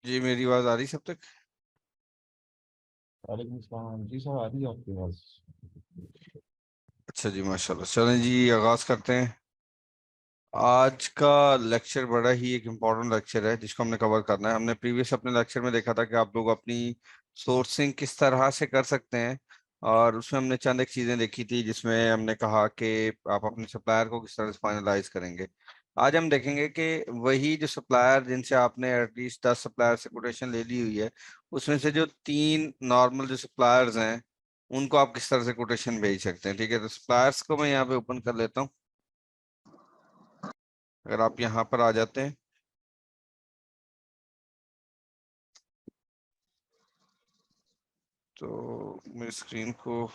जी, मेरी आवाज आ रही सब तक? वालेकुम सलाम जी सर, आ रही है आपकी आवाज। अच्छा जी, माशाल्लाह। चलें जी, आगाज करते हैं। आज का लेक्चर बड़ा ही एक इम्पोर्टेंट लेक्चर है जिसको हमने कवर करना है। हमने प्रीवियस अपने लेक्चर में देखा था कि आप लोग अपनी सोर्सिंग किस तरह से कर सकते हैं, और उसमें हमने चंद एक चीजें देखी थी जिसमें हमने कहा कि आप अपने सप्लायर को किस तरह से फाइनलाइज करेंगे। आज हम देखेंगे कि वही जो सप्लायर जिनसे आपने एटलीस्ट 10 सप्लायर से कोटेशन ले ली हुई है, उसमें से जो 3 नॉर्मल जो सप्लायर्स हैं उनको आप किस तरह से कोटेशन भेज सकते हैं। ठीक है, तो सप्लायर्स को मैं यहाँ पे ओपन कर लेता हूँ। अगर आप यहाँ पर आ जाते हैं तो मेरी स्क्रीन को।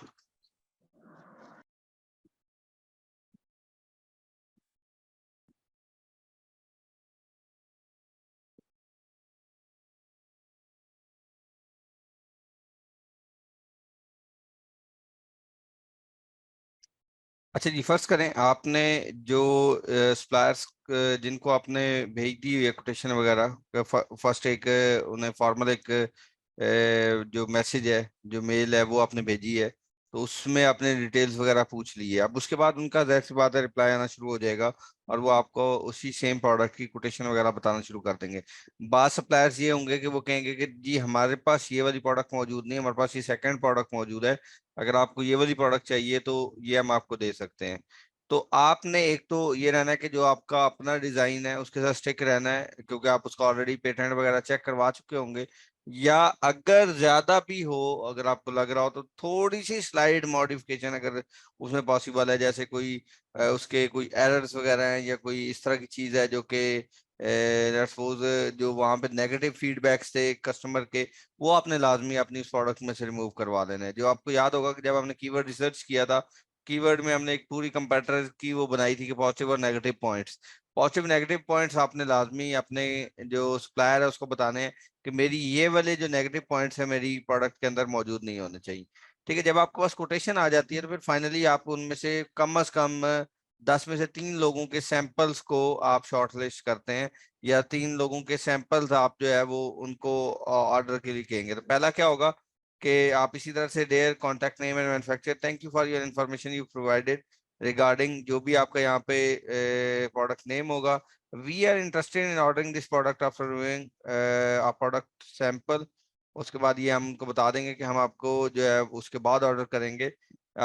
अच्छा जी, फर्स्ट करें आपने जो सप्लायर्स जिनको आपने भेज दी हुई है कोटेशन वगैरह, फर्स्ट एक उन्हें फॉर्मल एक जो मैसेज है, जो मेल है वो आपने भेजी है, तो उसमें आपने डिटेल्स वगैरह पूछ ली है। अब उसके बाद उनका जाहिर सी बात है रिप्लाई आना शुरू हो जाएगा, और वो आपको उसी सेम प्रोडक्ट की कोटेशन वगैरह बताना शुरू कर देंगे। बाद सप्लायर्स ये होंगे कि वो कहेंगे कि जी हमारे पास ये वाली प्रोडक्ट मौजूद नहीं है, हमारे पास ये सेकंड प्रोडक्ट मौजूद है, अगर आपको ये वाली प्रोडक्ट चाहिए तो ये हम आपको दे सकते हैं। तो आपने एक तो ये रहना है कि जो आपका अपना डिजाइन है उसके साथ स्टिक रहना है, क्योंकि आप उसका ऑलरेडी पेटेंट वगैरह चेक करवा चुके होंगे। या अगर ज्यादा भी हो, अगर आपको लग रहा हो तो थोड़ी सी स्लाइड मॉडिफिकेशन अगर उसमें पॉसिबल है, जैसे कोई उसके कोई एरर्स वगैरह हैं या कोई इस तरह की चीज है जो कि सपोज जो वहां पे नेगेटिव फीडबैक्स थे कस्टमर के, वो आपने लाजमी अपनी उस प्रोडक्ट में से रिमूव करवा देना है। जो आपको याद होगा कि जब हमने कीवर्ड रिसर्च किया था, कीवर्ड में हमने एक पूरी कंपैरेटर की वो बनाई थी कि पॉजिटिव और negative points. Positive negative points आपने लाजमी अपने जो सप्लायर है उसको बताने हैं कि मेरी ये वाले जो नेगेटिव पॉइंट्स है मेरी प्रोडक्ट के अंदर मौजूद नहीं होने चाहिए। ठीक है, जब आपके पास कोटेशन आ जाती है तो फिर फाइनली आप उनमें से कम से कम 10 में से 3 लोगों के सैंपल्स को आप शॉर्टलिस्ट करते हैं, या 3 लोगों के सैंपल्स आप जो है वो उनको ऑर्डर के लिए कहेंगे। तो पहला क्या होगा कि आप इसी तरह से their contact name and manufacture, thank you for your information you provided regarding, जो भी आपका यहाँ पे प्रोडक्ट नेम होगा, we are interested in ordering this product after reviewing a product sample. उसके बाद ये हमको बता देंगे कि हम आपको जो है उसके बाद ऑर्डर करेंगे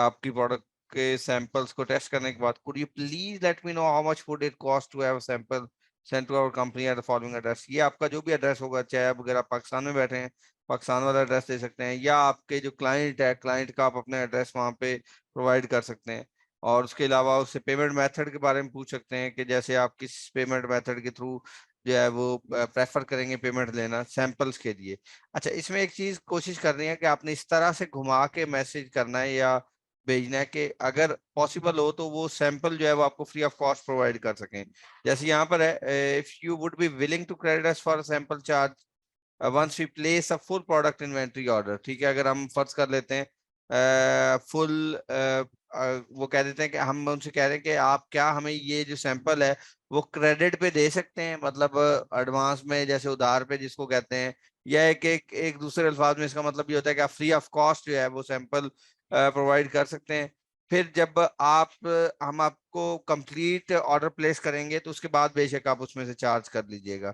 आपकी प्रोडक्ट के सैंपल्स को टेस्ट करने के बाद। Could you please let me know how much would it cost to have sample send to our company at the following address. ये आपका जो भी एड्रेस होगा, चाहे आप अगर आप पाकिस्तान में बैठे हैं पाकिस्तान वाला एड्रेस दे सकते हैं, या आपके जो क्लाइंट है क्लाइंट का आप अपना एड्रेस वहाँ पे प्रोवाइड कर सकते हैं। और उसके अलावा उससे पेमेंट मेथड के बारे में पूछ सकते हैं कि जैसे आप किस पेमेंट मेथड के थ्रू जो है वो प्रेफर करेंगे पेमेंट लेना सैंपल्स के लिए। अच्छा, इसमें एक चीज कोशिश करनी है कि आपने इस तरह से घुमा के मैसेज करना है या भेजना है कि अगर पॉसिबल हो तो वो सैंपल जो है वो आपको फ्री ऑफ कॉस्ट प्रोवाइड कर सकें। जैसे यहाँ पर है, if you would be willing to credit us for sample charge once we place a full product inventory order. ठीक है, अगर हम फर्ज कर लेते हैं फुल, वो कह देते हैं कि हम उनसे कह रहे हैं कि आप क्या हमें ये जो सैंपल है वो क्रेडिट पे दे सकते हैं, मतलब एडवांस में, जैसे उधार पे जिसको कहते हैं, या एक दूसरे अल्फाज में इसका मतलब ये होता है कि आप फ्री ऑफ कॉस्ट जो है वो सैंपल प्रोवाइड कर सकते हैं। फिर जब आप हम आपको कंप्लीट ऑर्डर प्लेस करेंगे तो उसके बाद बेशक आप उसमें से चार्ज कर लीजिएगा।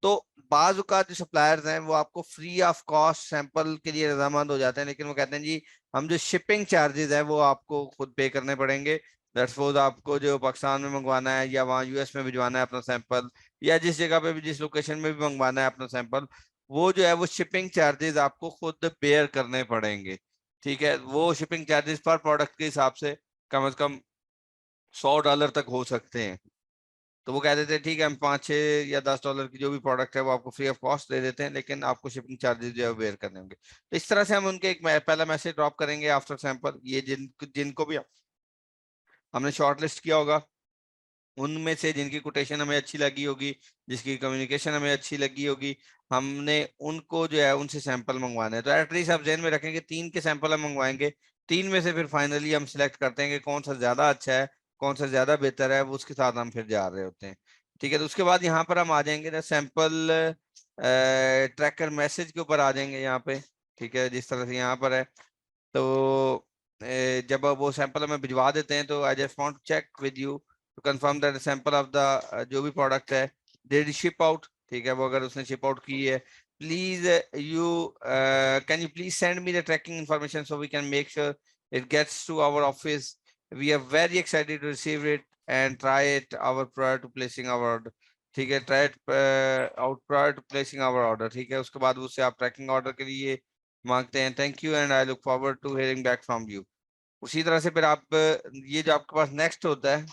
तो बाज औकात जो सप्लायर्स हैं वो आपको फ्री ऑफ कॉस्ट सैंपल के लिए रजामंद हो जाते हैं, लेकिन वो कहते हैं जी हम जो शिपिंग चार्जेस है वो आपको खुद पे करने पड़ेंगे। दैट्स सपोज आपको जो पाकिस्तान में मंगवाना है या वहाँ यूएस में भिजवाना है अपना सैंपल, या जिस जगह पे भी जिस लोकेशन में भी मंगवाना है अपना सैंपल, वो जो है वो शिपिंग चार्जेस आपको खुद बेयर करने पड़ेंगे। ठीक है, वो शिपिंग चार्जेस पर प्रोडक्ट के हिसाब से कम $100 तक हो सकते हैं। तो वो कह देते हैं ठीक है, हम 5 6 या 10 डॉलर की जो भी प्रोडक्ट है वो आपको फ्री ऑफ कॉस्ट दे देते हैं, लेकिन आपको शिपिंग चार्जेस जो है बेयर करने होंगे। तो इस तरह से हम उनके एक पहला मैसेज ड्रॉप करेंगे आफ्टर सैंपल। ये जिनको भी हमने शॉर्ट लिस्ट किया होगा, उनमें से जिनकी कोटेशन हमें अच्छी लगी होगी, जिसकी कम्युनिकेशन हमें अच्छी लगी होगी, हमने उनको जो है उनसे सैंपल मंगवाने हैं। तो एटलीस्ट आप जहन में रखेंगे 3 के सैंपल हम मंगवाएंगे, 3 में से फिर फाइनली हम सिलेक्ट करते हैं कि कौन सा ज्यादा अच्छा है, कौन सा ज्यादा बेहतर है, वो उसके साथ हम फिर जा रहे होते हैं। ठीक है, तो उसके बाद यहाँ पर हम आ जाएंगे ना सैंपल ट्रैकर मैसेज के ऊपर आ जाएंगे यहाँ पे, ठीक है, जिस तरह से यहाँ पर है। तो जब वो सैंपल हमें भिजवा देते हैं तो I just want to check with you to confirm that sample of the जो भी प्रोडक्ट है डिड शिप आउट, ठीक है, वो अगर उसने शिप आउट की है, please you can you please send me the tracking information so we can make sure it gets to our office, we are very excited to receive it and try it our prior to placing our order, ठीक है, try it out prior to placing our order, ठीक है। उसके बाद उससे आप trekking order के लिए मांगते हैं, thank you and I look forward to hearing back from you. उसी तरह से फिर आप ये जो आपके पास नेक्स्ट होता है,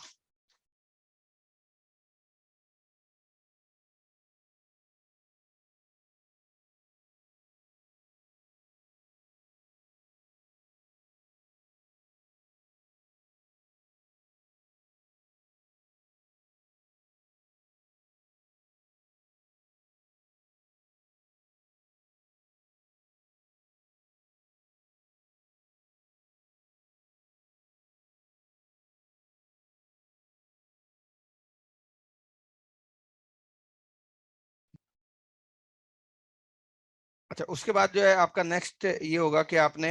अच्छा उसके बाद जो है आपका नेक्स्ट ये होगा कि आपने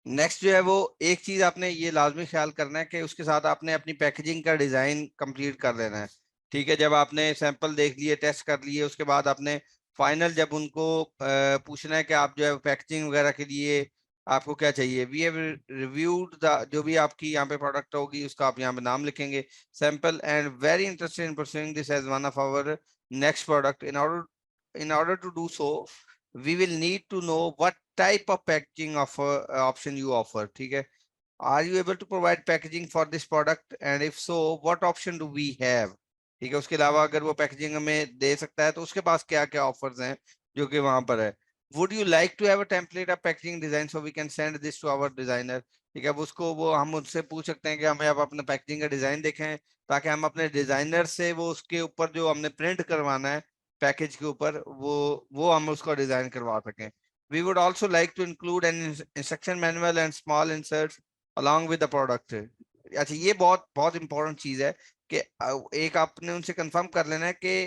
नेक्स्ट जो है वो एक चीज आपने ये लाजमी ख्याल करना है कि उसके साथ आपने अपनी पैकेजिंग का डिजाइन कंप्लीट कर लेना है, ठीक है। जब आपने सैंपल देख लिए, टेस्ट कर लिए, उसके बाद आपने फाइनल जब उनको पूछना है कि आप जो है पैकेजिंग वगैरह के लिए आपको क्या चाहिए, वी हैव रिव्यूड द जो भी आपकी यहाँ पे प्रोडक्ट होगी उसका आप यहाँ पे नाम लिखेंगे sample and very interested in pursuing this as one of our next product, in order to do so we will need to know what type of packaging offer option you offer, ठीक है। Are you able to provide packaging for this product and if so what option do we have, ठीक है। उसके अलावा अगर वो packaging हमें दे सकता है तो उसके पास क्या क्या ऑफर्स हैं जो कि वहां पर है। Would you like to have a template of packaging design so we can send this to our designer, ठीक है। अब उसको वो हम उनसे पूछ सकते हैं कि हमें आप अपना पैकेजिंग का डिजाइन देखें ताकि हम अपने डिजाइनर से वो उसके ऊपर जो हमने प्रिंट करवाना है पैकेज के ऊपर वो हम उसको डिजाइन करवा सकें। We would also like to include an instruction manual and small inserts along with the product। अच्छा ये बहुत बहुत इंपॉर्टेंट चीज है कि एक आपने उनसे कंफर्म कर लेना है कि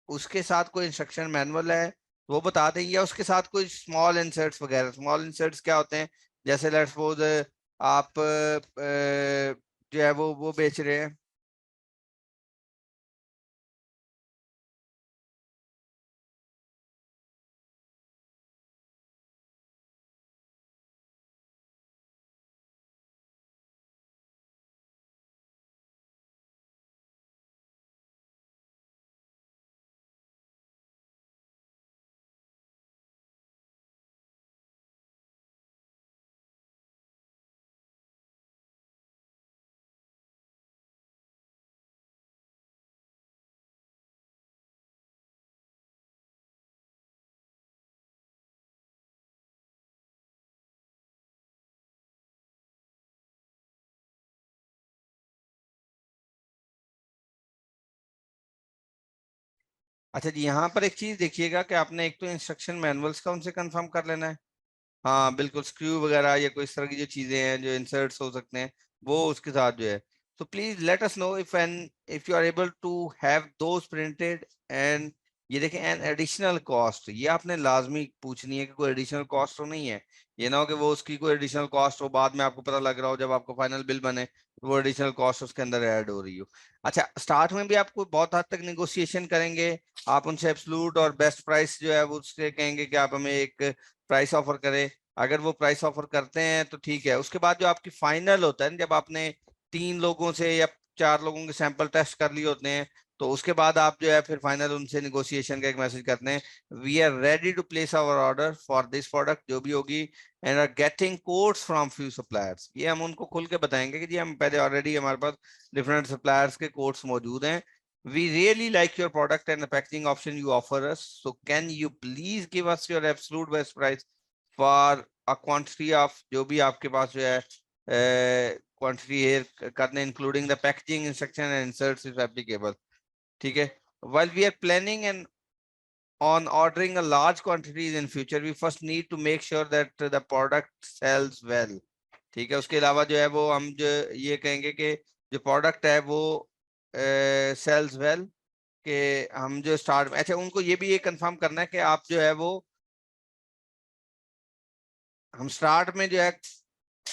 उसके साथ कोई इंस्ट्रक्शन मैनुअल है वो बता दें, या उसके साथ कोई स्मॉल इंसर्ट्स वगैरह। स्मॉल इंसर्ट्स क्या होते हैं, जैसे लेट्स सपोज आप जो है वो बेच रहे हैं। अच्छा जी यहाँ पर एक चीज देखिएगा कि आपने एक तो इंस्ट्रक्शन मैनुअल्स का उनसे कंफर्म कर लेना है। हाँ बिल्कुल, स्क्रू वगैरह या कोई इस तरह की जो चीजें हैं जो इंसर्ट्स हो सकते हैं वो उसके साथ जो है। तो please let us know if you are able to have those printed and ये देखें एन एडिशनल कॉस्ट, ये आपने लाजमी पूछनी है कि कोई एडिशनल कॉस्ट तो नहीं है। ये ना हो कि वो उसकी कोई एडिशनल कॉस्ट हो बाद में आपको पता लग रहा हो जब आपको फाइनल बिल बने तो वो एडिशनल कॉस्ट उसके अंदर ऐड हो रही हो। अच्छा स्टार्ट में भी आपको बहुत हद तक निगोशिएशन करेंगे, आप उनसे एब्सोल्यूट और बेस्ट प्राइस जो है वो उससे कहेंगे कि आप हमें एक प्राइस ऑफर करें। अगर वो प्राइस ऑफर करते हैं तो ठीक है। उसके बाद जो आपकी फाइनल होता है ना, जब आपने 3 लोगों से या 4 लोगों के सैंपल टेस्ट कर लिए होते हैं तो उसके बाद आप जो है फिर फाइनल उनसे निगोशिएशन का एक मैसेज करते हैं, we are ready to place our order for this product जो भी होगी and are getting quotes from few suppliers. ये हम उनको खुल के बताएंगे कि जी हम पहले ऑलरेडी हमारे पास डिफरेंट सप्लायर्स के कोट्स मौजूद हैं। We really like your product and the packaging option you offer us. So can you please give us your absolute best price for a quantity of जो भी आपके पास जो है क्वांटिटी है करने including the packaging instruction and inserts if applicable, ठीक है। while we are planning and on ordering a large quantities in future we first need to make sure that the product sells well, ठीक है। उसके अलावा जो है वो हम जो ये कहेंगे कि जो प्रोडक्ट है वो सेल्स वेल, कि हम जो स्टार्ट, अच्छा उनको ये भी ये कंफर्म करना है कि आप जो है वो, हम स्टार्ट में जो है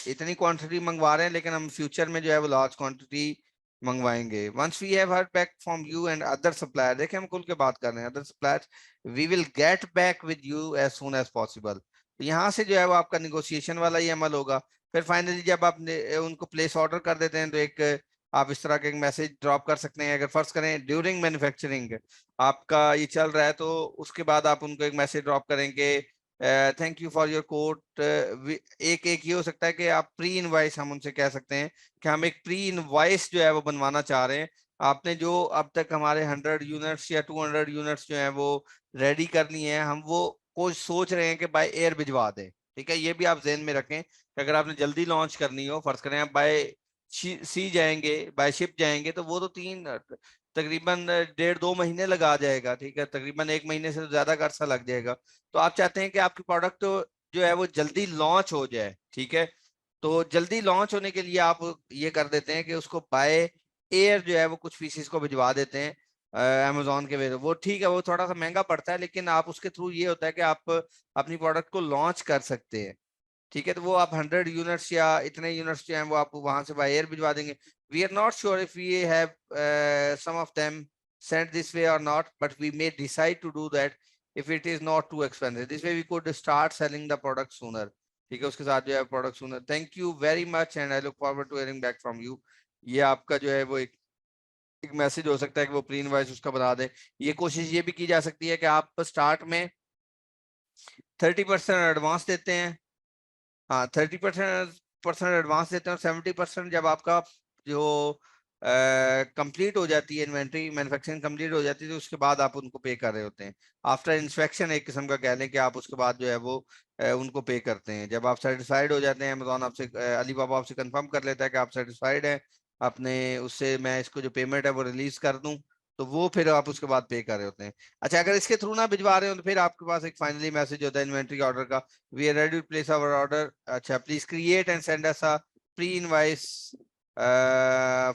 इतनी क्वांटिटी मंगवा रहे हैं, लेकिन हम फ्यूचर में जो है वो लार्ज क्वांटिटी मंगवाएंगे। Once we have heard back from you and other supplier, देखिए हम खुल के बात कर रहे हैं, other suppliers, we will get back with you as soon as possible. तो यहाँ से जो है वो आपका निगोशिएशन वाला ही अमल होगा। फिर फाइनली जब आप उनको प्लेस ऑर्डर कर देते हैं, तो एक आप इस तरह का एक मैसेज ड्रॉप कर सकते हैं। अगर फर्ज करें ड्यूरिंग मैन्युफैक्चरिंग आपका ये चल रहा है, तो उसके बाद आप उनको एक मैसेज ड्रॉप करेंगे, thank you for your quote. एक एक ये हो सकता है कि आप प्री इनवाइस, हम उनसे कह सकते हैं कि हम एक प्री इनवाइस जो है वो बनवाना चाह रहे हैं। आपने जो अब तक हमारे 100 यूनिट्स या 200 यूनिट्स जो है वो रेडी कर लिए हैं, हम वो कोई सोच रहे हैं कि बाय एयर भिजवा दें। ठीक है, ये भी आप जहन में रखें कि अगर आपने जल्दी लॉन्च करनी हो, फर्ज करें आप बाय सी जाएंगे, बाय शिप जाएंगे, तो वो तो तकरीबन 1.5-2 महीने लगा जाएगा। ठीक है, तकरीबन 1 महीने से तो ज्यादा का अरसा लग जाएगा। तो आप चाहते हैं कि आपकी प्रोडक्ट जो है वो जल्दी लॉन्च हो जाए। ठीक है, तो जल्दी लॉन्च होने के लिए आप ये कर देते हैं कि उसको बाय एयर जो है वो कुछ पीसीस को भिजवा देते हैं अमेजोन के वे। वो ठीक है, वो थोड़ा सा महंगा पड़ता है, लेकिन आप उसके थ्रू ये होता है कि आप अपनी प्रोडक्ट को लॉन्च कर सकते हैं। ठीक है, तो वो आप 100 यूनिट्स या इतने यूनिट्स जो हैं वो आप वहां से बाय एयर भिजवा देंगे। We are not sure if we have some of them sent this way or not, but we may decide to do that if it is not too expensive. This way we could start selling the product sooner. ठीक है, उसके साथ जो है product sooner. Thank you very much and I look forward to hearing back from you. ये आपका जो है वो एक मैसेज हो सकता है कि वो प्री इनवॉइस उसका बता दे। ये कोशिश ये भी की जा सकती है कि आप स्टार्ट में 30% एडवांस देते हैं। हाँ, 30% एडवांस देते हैं, और 70% जब आपका जो कंप्लीट हो जाती है, इन्वेंट्री मैन्युफैक्चरिंग कंप्लीट हो जाती है, तो उसके बाद आप उनको पे कर रहे होते हैं। आफ्टर इंस्पेक्शन एक किस्म का कह लें कि आप उसके बाद जो है वो उनको पे करते हैं। जब आप सेटिस्फाइड हो जाते हैं, अमेजोन आपसे अलीबाबा आपसे कंफर्म कर लेता है कि आप सेटिस्फाइड हैं अपने उससे, मैं इसको जो पेमेंट है वो रिलीज कर दूं, तो वो फिर आप उसके बाद पे कर रहे होते हैं। अच्छा, अगर इसके थ्रू ना भिजवा रहे हो, तो फिर आपके पास एक फाइनली मैसेज होता है इन्वेंट्री ऑर्डर का, we are ready to place our order। अच्छा, please create and send us a pre-invoice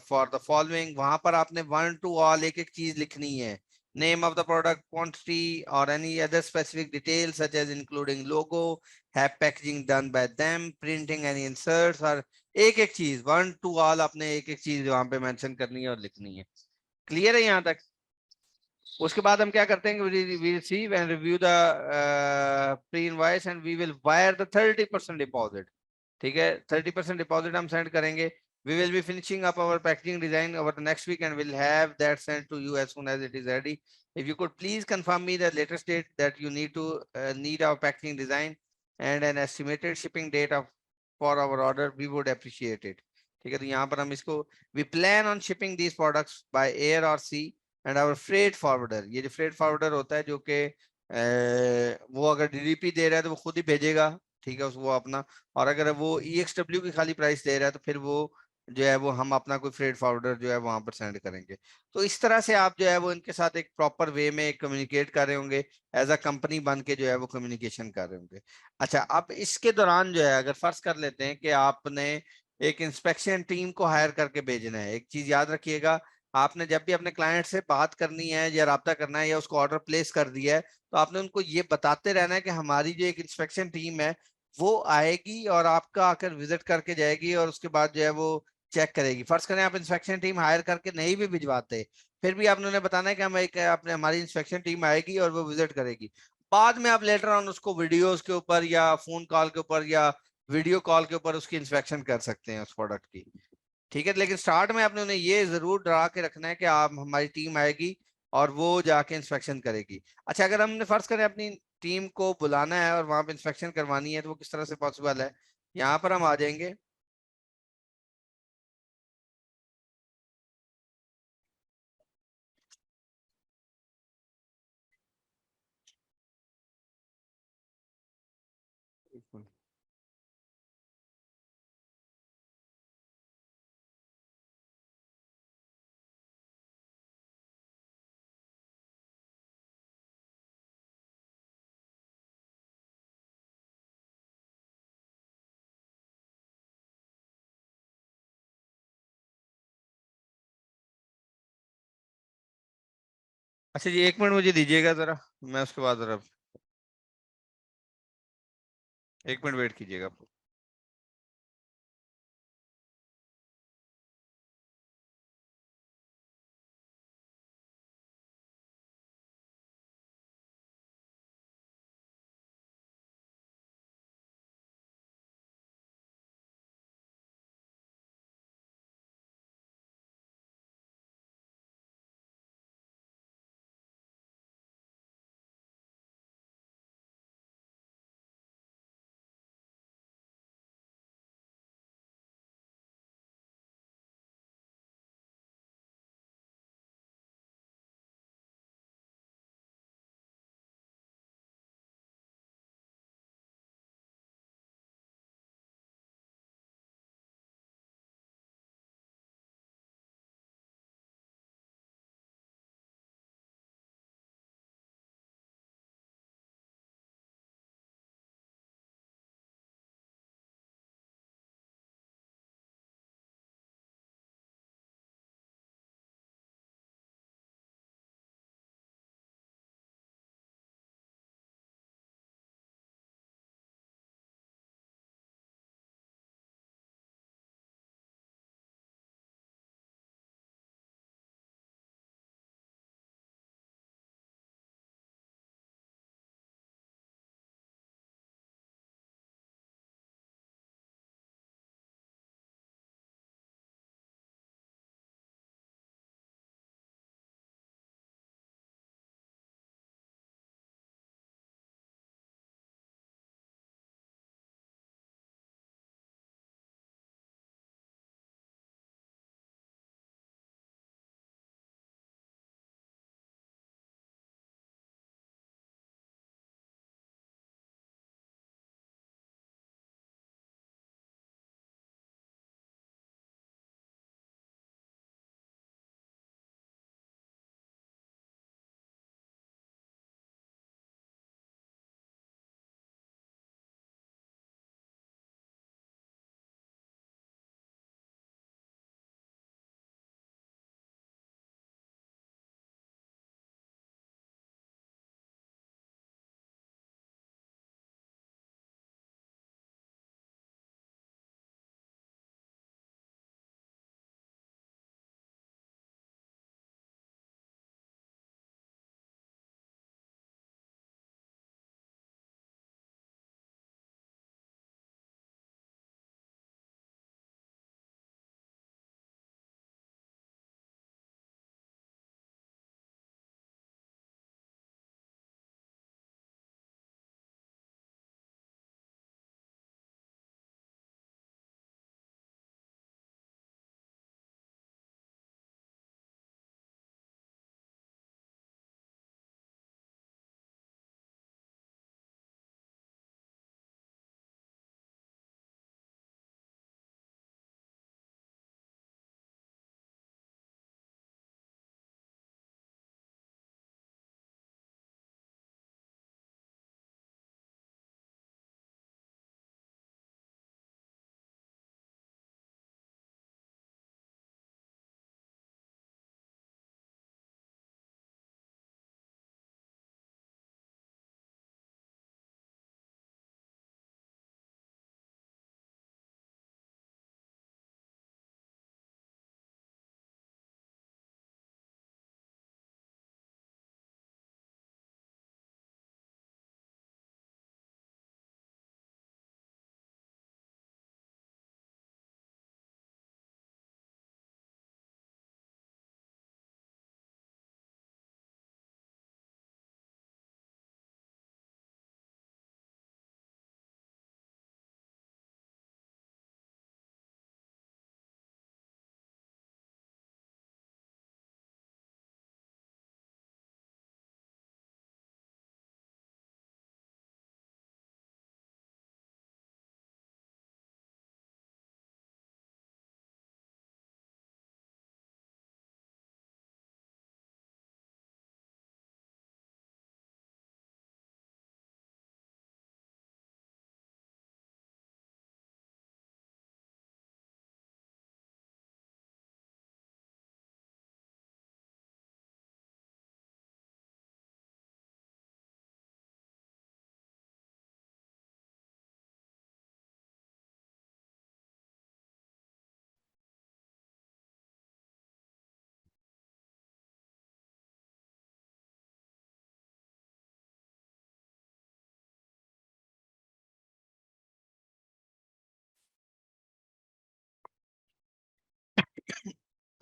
for the following। वहां पर आपने वन टू ऑल एक एक चीज लिखनी है, name of the product, quantity or any other specific details such as including logo, have packaging done by them, printing any inserts, और एक एक चीज वन टू ऑल आपने एक एक चीज वहां पे मेंशन करनी है और लिखनी है। क्लियर है यहाँ तक? उसके बाद हम क्या करते हैं, we receive and review the pre invoice and we will wire the 30% deposit. ठीक है, 30% डिपॉजिट हम सेंड करेंगे। We will be finishing up our packaging design over the next week and will have that send to you as soon as it is ready. If you could please confirm me the latest date that you need our packaging design and an estimated shipping date of for our order, we would appreciate it. ठीक है, तो यहाँ पर हम इसको, we plan on shipping these products by air और sea and our freight forwarder. ये जो फ्रेट फॉरवर्डर होता है, जो कि वो अगर डीडीपी दे रहा है तो वो खुद ही भेजेगा। ठीक है, वो अपना, और अगर वो ईएक्सडब्ल्यू की खाली प्राइस दे रहा है, तो फिर वो जो है वो हम अपना कोई फ्रेट फॉरवर्डर जो है वहां पर सेंड करेंगे। तो इस तरह से आप जो है वो इनके साथ एक प्रॉपर वे में कम्युनिकेट कर रहे होंगे, एज अ कंपनी बन के जो है वो कम्युनिकेशन कर रहे होंगे। अच्छा, अब इसके दौरान जो है, अगर फर्ज कर लेते हैं कि आपने एक इंस्पेक्शन टीम को हायर करके भेजना है, एक चीज याद रखिएगा, आपने जब भी अपने क्लाइंट से बात करनी है या राब्ता करना है या उसको ऑर्डर प्लेस कर दिया है, तो आपने उनको ये बताते रहना है कि हमारी जो एक इंस्पेक्शन टीम है वो आएगी और आपका आकर विजिट करके जाएगी, और उसके बाद जो है वो चेक करेगी। फर्ज करें आप इंस्पेक्शन टीम हायर करके नहीं भी भिजवाते, फिर भी आपने उन्हें बताना है कि हम एक अपने हमारी इंस्पेक्शन टीम आएगी और वो विजिट करेगी। बाद में आप लेटर ऑन उसको वीडियोस के ऊपर या फोन कॉल के ऊपर या वीडियो कॉल के ऊपर उसकी इंस्पेक्शन कर सकते हैं उस प्रोडक्ट की। ठीक है, लेकिन स्टार्ट में आपने उन्हें ये जरूर डरा के रखना है कि आप, हमारी टीम आएगी और वो जाके इंस्पेक्शन करेगी। अच्छा, अगर हमने फर्ज करें अपनी टीम को बुलाना है और वहां पे इंस्पेक्शन करवानी है, तो वो किस तरह से पॉसिबल है? यहाँ पर हम आ जाएंगे। अच्छा जी, 1 मिनट मुझे दीजिएगा जरा, मैं उसके बाद जरा 1 मिनट वेट कीजिएगा।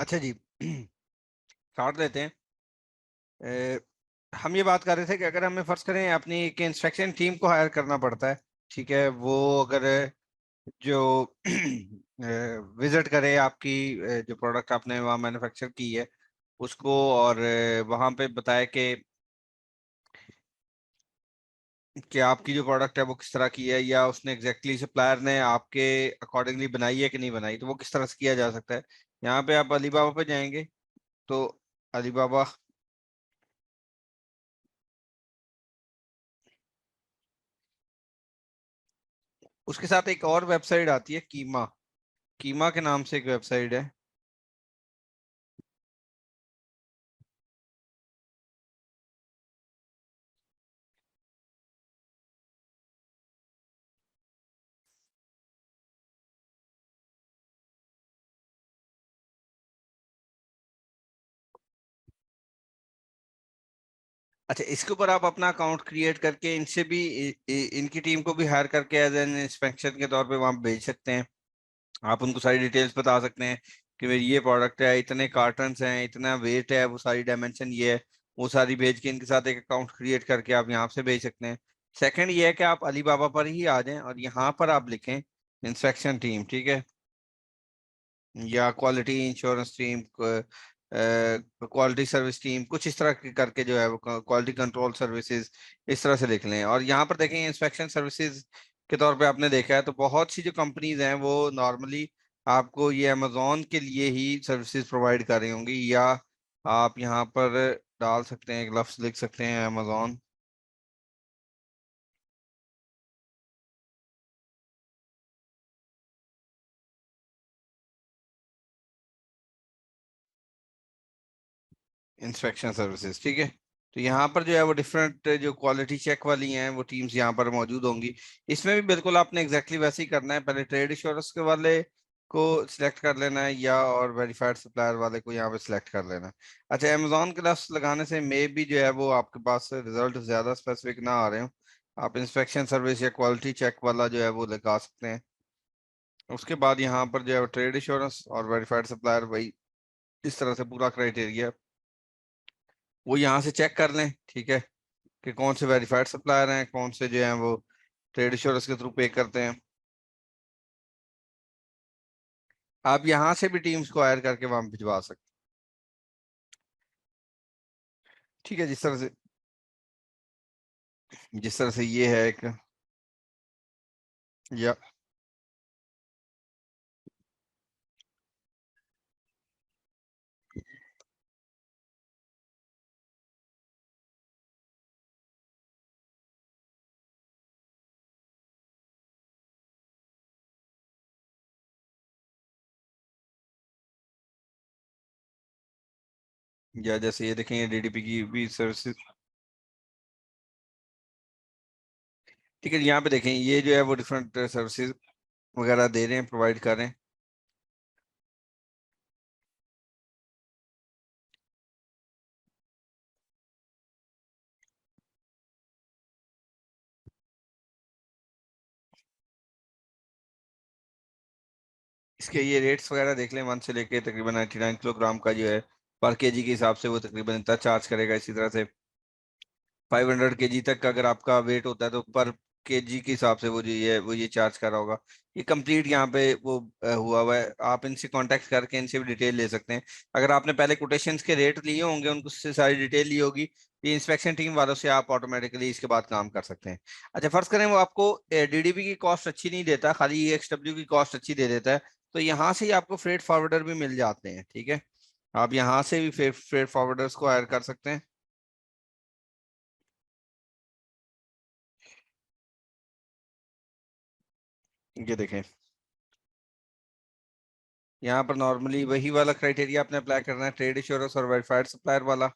अच्छा जी। काट लेते हैं। हम ये बात कर रहे थे कि अगर हमें फर्ज करें अपनी एक इंस्पेक्शन टीम को हायर करना पड़ता है, ठीक है, वो अगर जो विजिट करे आपकी जो प्रोडक्ट आपने वहाँ मैन्युफैक्चर की है उसको, और वहाँ पे बताए कि आपकी जो प्रोडक्ट है वो किस तरह की है, या उसने एग्जैक्टली सप्लायर ने आपके अकॉर्डिंगली बनाई है कि नहीं बनाई, तो वो किस तरह से किया जा सकता है। यहाँ पे आप अलीबाबा पे जाएंगे तो अलीबाबा, उसके साथ एक और वेबसाइट आती है कीमा। कीमा के नाम से एक वेबसाइट है। अच्छा, इसके ऊपर आप अपना अकाउंट क्रिएट करके इनसे भी इनकी टीम को भी हायर करके एज एन इंस्पेक्शन के तौर पे वहां भेज सकते हैं। आप उनको सारी डिटेल्स बता सकते हैं कि मेरी ये प्रोडक्ट है, इतने कार्टन्स हैं, इतना वेट है, वो सारी डायमेंशन ये है, वो सारी भेज के इनके साथ एक अकाउंट क्रिएट करके आप यहाँ से भेज सकते हैं। सेकंड ये है कि आप अलीबाबा पर ही आ जाएं और यहाँ पर आप लिखें इंस्पेक्शन टीम, ठीक है, या quality insurance team, quality service team, कुछ इस तरह के करके जो है वो क्वालिटी कंट्रोल सर्विसेज, इस तरह से लिख लें। और यहाँ पर देखें इंस्पेक्शन सर्विसेज के तौर पे आपने देखा है तो बहुत सी जो कंपनीज हैं वो नॉर्मली आपको ये अमेजोन के लिए ही सर्विसेज प्रोवाइड कर रही होंगी, या आप यहाँ पर डाल सकते हैं, एक लफ्ज लिख सकते हैं अमेजोन इंस्पेक्शन सर्विसेज, ठीक है। तो यहाँ पर जो है वो डिफरेंट जो क्वालिटी चेक वाली हैं वो टीम्स यहाँ पर मौजूद होंगी। इसमें भी बिल्कुल आपने एग्जैक्टली वैसे ही करना है, पहले ट्रेड इंश्योरेंस के वाले को सिलेक्ट कर लेना है, या और वेरीफाइड सप्लायर वाले को यहाँ पे सिलेक्ट कर लेना है। अच्छा, अमेजोन के लफ्ज लगाने से मे भी जो है वो आपके पास रिजल्ट ज्यादा स्पेसिफिक ना आ रहे हो। आप इंस्पेक्शन सर्विस या क्वालिटी चेक वाला जो है वो लगा सकते हैं। उसके बाद यहाँ पर जो है ट्रेड इंश्योरेंस और वेरीफाइड सप्लायर, वही इस तरह से पूरा क्राइटेरिया वो यहाँ से चेक कर लें, ठीक है, कि कौन से वेरीफाइड सप्लायर हैं, कौन से जो हैं वो ट्रेड इंश्योरेंस के थ्रू पे करते हैं। आप यहाँ से भी टीम्स को हायर करके वहां भिजवा सकते हैं, ठीक है। जिस तरह से ये है एक, या या जैसे ये देखें, ये डीडीपी की भी सर्विसेज, ठीक है। यहाँ पे देखें ये जो है वो डिफरेंट सर्विसेज वगैरह दे रहे हैं, प्रोवाइड कर रहे हैं। इसके ये रेट्स वगैरह देख लें, 1 से लेके तकरीबन 99 किलोग्राम का जो है पर केजी के हिसाब से वो तकरीबन इतना चार्ज करेगा। इसी तरह से 500 केजी तक का अगर आपका वेट होता है तो पर केजी के हिसाब से वो ये चार्ज कर रहा होगा। ये कंप्लीट यहाँ पे वो हुआ हुआ है। आप इनसे कांटेक्ट करके इनसे भी डिटेल ले सकते हैं। अगर आपने पहले कोटेशंस के रेट लिए होंगे, उनको से सारी डिटेल ली होगी, ये इंस्पेक्शन टीम वालों से आप ऑटोमेटिकली इसके बाद काम कर सकते हैं। अच्छा, फर्ज करें वो आपको डीडीपी की कॉस्ट अच्छी नहीं देता, खाली एक्सडब्ल्यू की कॉस्ट अच्छी दे देता है, तो यहाँ से ही आपको फ्रेट फॉरवर्डर भी मिल जाते हैं, ठीक है। आप यहाँ से भी फ्रेट फॉरवर्डर्स को हायर कर सकते हैं। ये देखें, यहाँ पर नॉर्मली वही वाला क्राइटेरिया आपने अप्लाई करना है, ट्रेड इंश्योरेंस और वेरीफाइड सप्लायर वाला।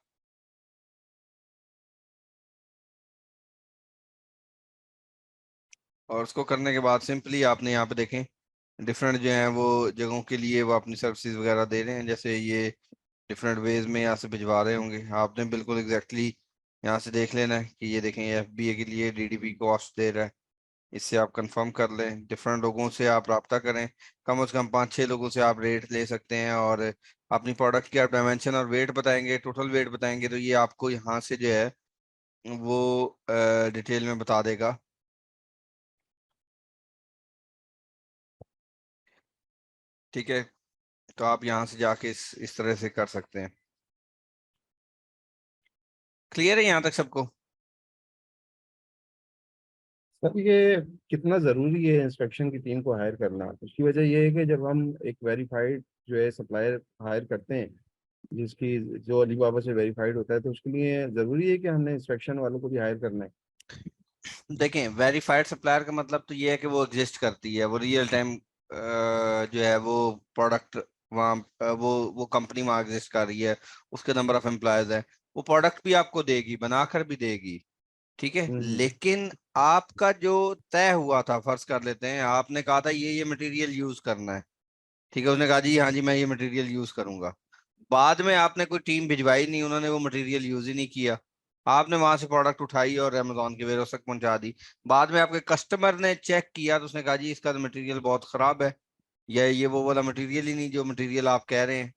और उसको करने के बाद सिंपली आपने यहाँ पे देखें डिफरेंट जो है वो जगहों के लिए वो अपनी सर्विसेज वगैरह दे रहे हैं। जैसे ये डिफरेंट वेज में यहाँ से भिजवा रहे होंगे, आपने बिल्कुल एग्जैक्टली यहाँ से देख लेना है कि ये देखें ये एफबीए के लिए डीडीपी कॉस्ट दे रहा है। इससे आप कंफर्म कर लें, डिफरेंट लोगों से आप रब्ता करें, कम से कम 5-6 लोगों से आप रेट ले सकते हैं, और अपनी प्रोडक्ट की आप डायमेंशन और वेट बताएंगे, टोटल वेट बताएंगे, तो ये आपको यहाँ से जो है वो डिटेल में बता देगा। ठीक है, तो आप यहाँ से जाके इस तरह से कर सकते हैं। क्लियर है यहाँ तक सबको? सर ये कितना ज़रूरी है इंस्पेक्शन की टीम को हायर करना? उसकी वजह ये है कि जब हम एक वेरीफाइड जो है सप्लायर हायर करते हैं, जिसकी जो अलीबाबा से वेरीफाइड होता है, तो उसके लिए ज़रूरी है कि हमने इंस्पेक्शन वालों को भी हायर करना है। देखें, वेरीफाइड सप्लायर का मतलब तो ये है कि वो एग्जिस्ट करती है, वो रियल टाइम जो है वो प्रोडक्ट वहाँ वो कंपनी वहाँ एग्जिस्ट कर रही है, उसके नंबर ऑफ एम्प्लॉयज है, वो प्रोडक्ट भी आपको देगी, बनाकर भी देगी। ठीक है, हम्म। लेकिन आपका जो तय हुआ था, फर्ज कर लेते हैं आपने कहा था ये मटेरियल यूज करना है। ठीक है, उसने कहा जी हाँ जी मैं ये मटेरियल यूज करूंगा। बाद में आपने कोई टीम भिजवाई नहीं, उन्होंने वो मटेरियल यूज ही नहीं किया। आपने वहां से प्रोडक्ट उठाई और अमेजोन के वेयरहाउस तक पहुंचा दी। बाद में आपके कस्टमर ने चेक किया तो उसने कहा जी इसका तो मटेरियल बहुत खराब है, या ये वो वाला मटेरियल ही नहीं जो मटेरियल आप कह रहे हैं।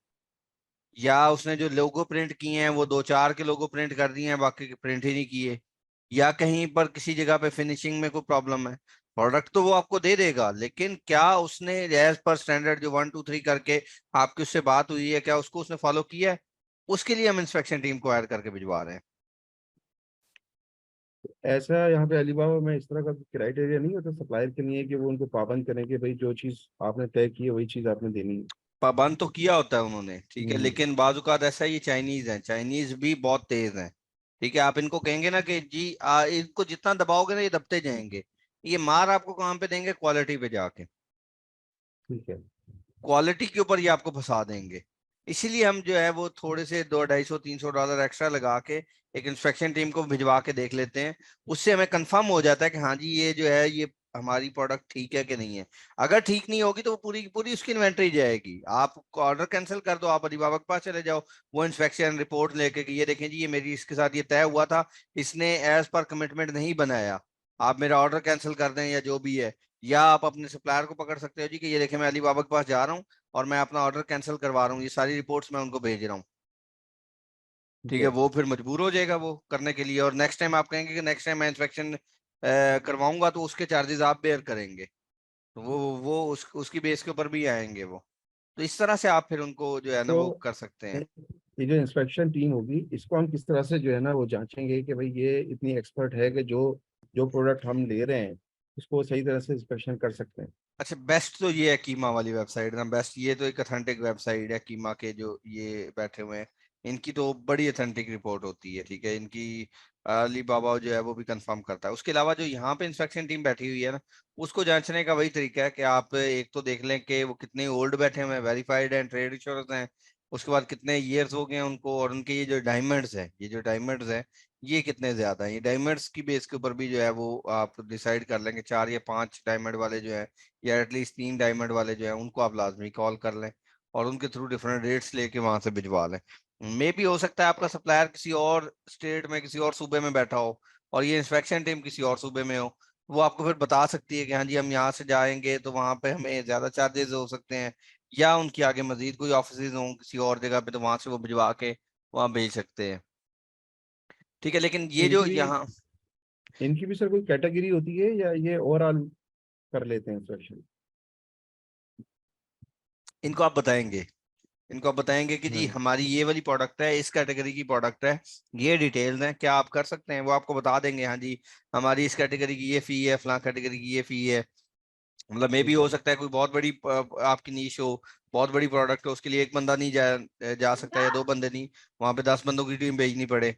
या उसने जो लोगो प्रिंट किए हैं वो दो चार के लोगो प्रिंट कर दिए हैं, बाकी के प्रिंट ही नहीं किए। या कहीं पर किसी जगह पे फिनिशिंग में कोई प्रॉब्लम है। प्रोडक्ट तो वो आपको दे देगा, लेकिन क्या उसने एज पर स्टैंडर्ड जो 1 2 3 करके आपकी उससे बात हुई है, क्या उसको उसने फॉलो किया है? उसके लिए हम इंस्पेक्शन टीम को ऐड करके भिजवा रहे हैं। ऐसा यहाँ पे अलीबाबा में इस तरह का क्राइटेरिया नहीं होता सप्लायर के लिए कि वो उनको पाबंद करें कि भाई जो चीज़ आपने तय की है वही चीज़ आपने देनी है? पाबंद तो किया होता है उन्होंने, ठीक है, हम्म। लेकिन बाजुकात ऐसा है, ये चाइनीज है, चाइनीज भी बहुत तेज हैं। ठीक है, आप इनको कहेंगे ना कि जी इनको जितना दबाओगे ना ये दबते जाएंगे। ये मार आपको कहाँ पे देंगे? क्वालिटी पे जाके। ठीक है। क्वालिटी के ऊपर ये आपको फंसा देंगे। इसीलिए हम जो है वो थोड़े से 2 250 300 डॉलर एक्स्ट्रा लगा के एक इंस्पेक्शन टीम को भिजवा के देख लेते हैं। उससे हमें कंफर्म हो जाता है कि हाँ जी ये जो है ये हमारी प्रोडक्ट ठीक है कि नहीं है। अगर ठीक नहीं होगी तो वो पूरी की पूरी उसकी इन्वेंट्री जाएगी, आप ऑर्डर कैंसिल कर दो, आप अलीबाबा के पास चले जाओ, वो इंस्पेक्शन रिपोर्ट लेके कि ये देखें जी ये मेरी इसके साथ ये तय हुआ था, इसने एज पर कमिटमेंट नहीं बनाया, आप मेरा ऑर्डर कैंसिल कर दें या जो भी है। या आप अपने सप्लायर को पकड़ सकते हो जी कि ये देखें मैं अलीबाबा के पास जा रहा हूँ और मैं अपना ऑर्डर कैंसिल करवा रहा हूँ, ये सारी रिपोर्ट्स मैं उनको भेज रहा हूँ। ठीक ठीक है, है। वो फिर मजबूर हो जाएगा वो करने के लिए, और नेक्स्ट टाइम आप कहेंगे कि नेक्स्ट टाइम मैं इंस्पेक्शन करवाऊंगा तो उसके चार्जेस आप बेयर करेंगे, तो वो उसकी बेस के ऊपर भी आएंगे वो। तो इस तरह से आप फिर उनको जो है ना वो तो कर सकते हैं। ये जो इंस्पेक्शन टीम होगी इसको हम किस तरह से जो है ना वो जांचेंगे कि भाई ये इतनी एक्सपर्ट है कि जो जो प्रोडक्ट हम ले रहे हैं उसको सही तरह से इंस्पेक्शन कर सकते हैं? अच्छा, बेस्ट तो ये है कीमा वाली वेबसाइट ना, बेस्ट, ये तो एक अथेंटिक वेबसाइट है कीमा के जो ये बैठे हुए हैं। इनकी तो बड़ी अथेंटिक रिपोर्ट होती है। ठीक है, इनकी अली बाबा जो है वो भी कंफर्म करता है। उसके अलावा जो यहाँ पे इंस्पेक्शन टीम बैठी हुई है ना, उसको जांचने का वही तरीका है कि आप एक तो देख लें कि वो कितने ओल्ड बैठे हुए हैं, वेरीफाइड हैं, ट्रेड इंश्योरेंस हैं। उसके बाद कितने ईयर्स हो गए हैं उनको, और उनके ये जो डायमंड्स हैं, ये जो डायमंड्स हैं ये कितने ज्यादा हैं। ये डायमंड्स की बेस के ऊपर भी जो है वो आप डिसाइड कर लेंगे, 4 या 5 डायमंड वाले जो है, या एटलीस्ट 3 डायमंड वाले जो है उनको आप लाजमी कॉल कर लें और उनके थ्रू डिफरेंट रेट्स लेके वहां से भिजवा लें। मे भी हो सकता है आपका सप्लायर किसी और स्टेट में, किसी और सूबे में बैठा हो, और ये इंस्पेक्शन टीम किसी और सूबे में हो। वो आपको फिर बता सकती है कि हाँ जी हम यहाँ से जाएंगे तो वहां पे हमें ज्यादा चार्जेस हो सकते हैं, या उनकी आगे मजीद कोई ऑफिस हों किसी और जगह पे, तो वहां से वो भिजवा के वहां भेज सकते हैं। ठीक है, लेकिन ये जो इनकी भी यहाँ इनकी भी सर कोई कैटेगरी होती है या ये ओवरऑल कर लेते हैं इंस्पेक्शन? इनको आप बताएंगे, इनको आप बताएंगे कि जी हाँ। हमारी ये वाली प्रोडक्ट है, इस कैटेगरी की प्रोडक्ट है, ये डिटेल्स हैं, क्या आप कर सकते हैं? वो आपको बता देंगे हाँ जी हमारी इस कैटेगरी की ये फी है, फलां कैटेगरी की ये फी है। मतलब मे भी ठीक हो है। सकता है कोई बहुत बड़ी आपकी नीश हो, बहुत बड़ी प्रोडक्ट हो, उसके लिए एक बंदा नहीं जा सकता, या 2 बंदे नहीं, वहां पे 10 बंदों की टीम भेजनी पड़े।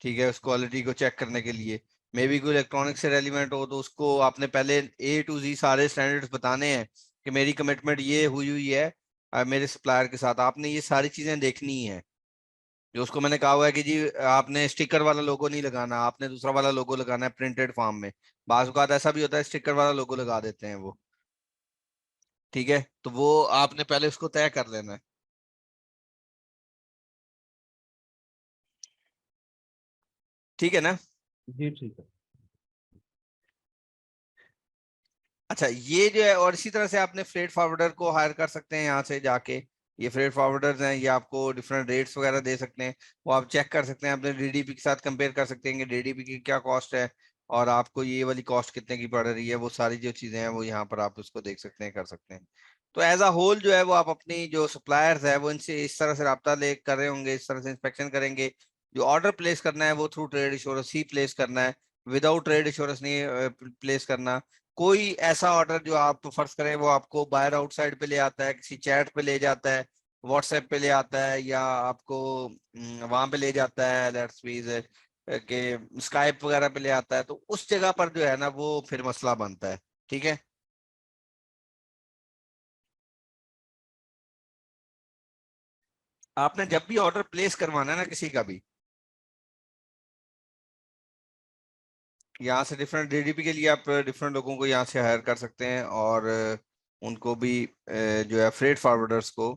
ठीक है, उस क्वालिटी को चेक करने के लिए। मे बी कोई इलेक्ट्रॉनिक से रेलिवेंट हो तो उसको आपने पहले A to Z सारे स्टैंडर्ड्स बताने हैं कि मेरी कमिटमेंट ये हुई हुई है मेरे सप्लायर के साथ, आपने ये सारी चीजें देखनी है। जो उसको मैंने कहा हुआ है कि जी आपने स्टिकर वाला लोगो नहीं लगाना, आपने दूसरा वाला लोगो लगाना है प्रिंटेड फॉर्म में। बाज़ औक़ात ऐसा भी होता है स्टिकर वाला लोगो लगा देते हैं वो। ठीक है, तो वो आपने पहले उसको तय कर लेना है। ठीक है ना? जी ठीक है। अच्छा, ये जो है, और इसी तरह से आपने फ्रेट फॉरवर्डर को हायर कर सकते हैं यहाँ से जाके। ये फ्रेट फॉरवर्डर्स हैं, ये आपको डिफरेंट रेट्स वगैरह दे सकते हैं। वो आप चेक कर सकते हैं, अपने डीडीपी के साथ कंपेयर कर सकते हैं कि डीडीपी की क्या कॉस्ट है और आपको ये वाली कॉस्ट कितने की पड़ रही है। वो सारी जो चीजें हैं वो यहाँ पर आप उसको देख सकते हैं, कर सकते हैं। तो एज अ होल जो है वो आप अपनी जो सप्लायर्स है वो इनसे इस तरह से रब्ता ले कर रहे होंगे, इस तरह से इंस्पेक्शन करेंगे। जो ऑर्डर प्लेस करना है वो थ्रू ट्रेड इंश्योरेंस ही प्लेस करना है, विदाउट ट्रेड इंश्योरेंस नहीं प्लेस करना। कोई ऐसा ऑर्डर जो आप फर्ज करें वो आपको बायर आउटसाइड पे ले आता है, किसी चैट पे ले जाता है, व्हाट्सएप पे ले आता है, या आपको वहां पे ले जाता है लेट्स मीज के स्काइप वगैरह पे ले आता है, तो उस जगह पर जो है ना वो फिर मसला बनता है। ठीक है। आपने जब भी ऑर्डर प्लेस करवाना है ना किसी का भी, यहाँ से डिफरेंट डीडीपी के लिए आप डिफरेंट लोगों को यहाँ से हायर कर सकते हैं, और उनको भी जो है फ्रेट फॉरवर्डर्स को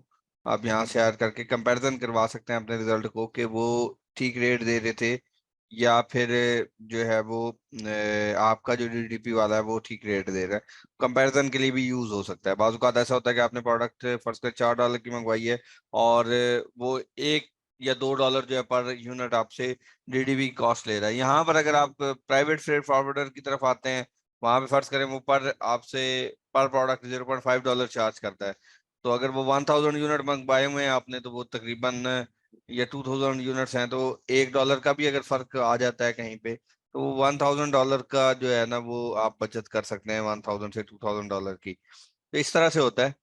आप यहाँ से हायर करके कंपैरिजन करवा सकते हैं अपने रिजल्ट को कि वो ठीक रेट दे रहे थे, या फिर जो है वो आपका जो डीडीपी वाला है वो ठीक रेट दे रहा है। कंपैरिजन के लिए भी यूज हो सकता है। बाजू का ऐसा होता है कि आपने प्रोडक्ट फर्स्ट कर $4 की मंगवाई है, और वो 1 या 2 डॉलर जो है पर यूनिट आपसे डीडीबी कॉस्ट ले रहा है। यहाँ पर अगर आप प्राइवेट फ्रेट फॉरवर्डर की तरफ आते हैं, वहां पे फर्ज करें वो पर आपसे पर प्रोडक्ट $0.5 चार्ज करता है। तो अगर वो 1000 यूनिट मंगवाए हुए हैं आपने, तो वो तकरीबन या 2000 यूनिट्स हैं, तो $1 का भी अगर फर्क आ जाता है कहीं पे, तो वो $1000 का जो है ना वो आप बचत कर सकते हैं, 1000 से $2000 की। तो इस तरह से होता है।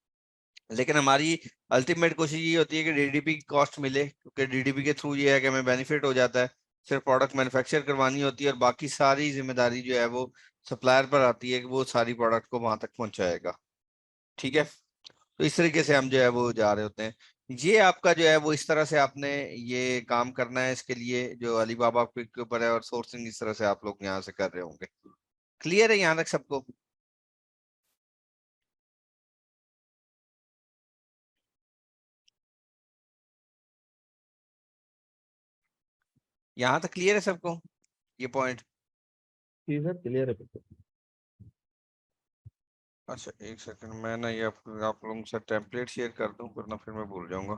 लेकिन हमारी अल्टीमेट कोशिश ये होती है कि डीडीपी की कॉस्ट मिले, क्योंकि डीडीपी के थ्रू ये है कि हमें बेनिफिट हो जाता है। सिर्फ प्रोडक्ट मैन्युफैक्चर करवानी होती है, और बाकी सारी जिम्मेदारी जो है वो सप्लायर पर आती है कि वो सारी प्रोडक्ट को वहां तक पहुंचाएगा। ठीक है। तो इस तरीके से हम जो है वो जा रहे होते हैं। ये आपका जो है वो इस तरह से आपने ये काम करना है, इसके लिए जो अलीबाबा क्विक के ऊपर है, और सोर्सिंग इस तरह से आप लोग यहाँ से कर रहे होंगे। क्लियर है यहाँ तक सबको? यहाँ तक क्लियर है सबको ये पॉइंट? जी सर, क्लियर है बिल्कुल। अच्छा, एक सेकंड, मैं ना ये आप लोगों से टेम्पलेट शेयर कर दूं, वरना फिर मैं भूल जाऊंगा।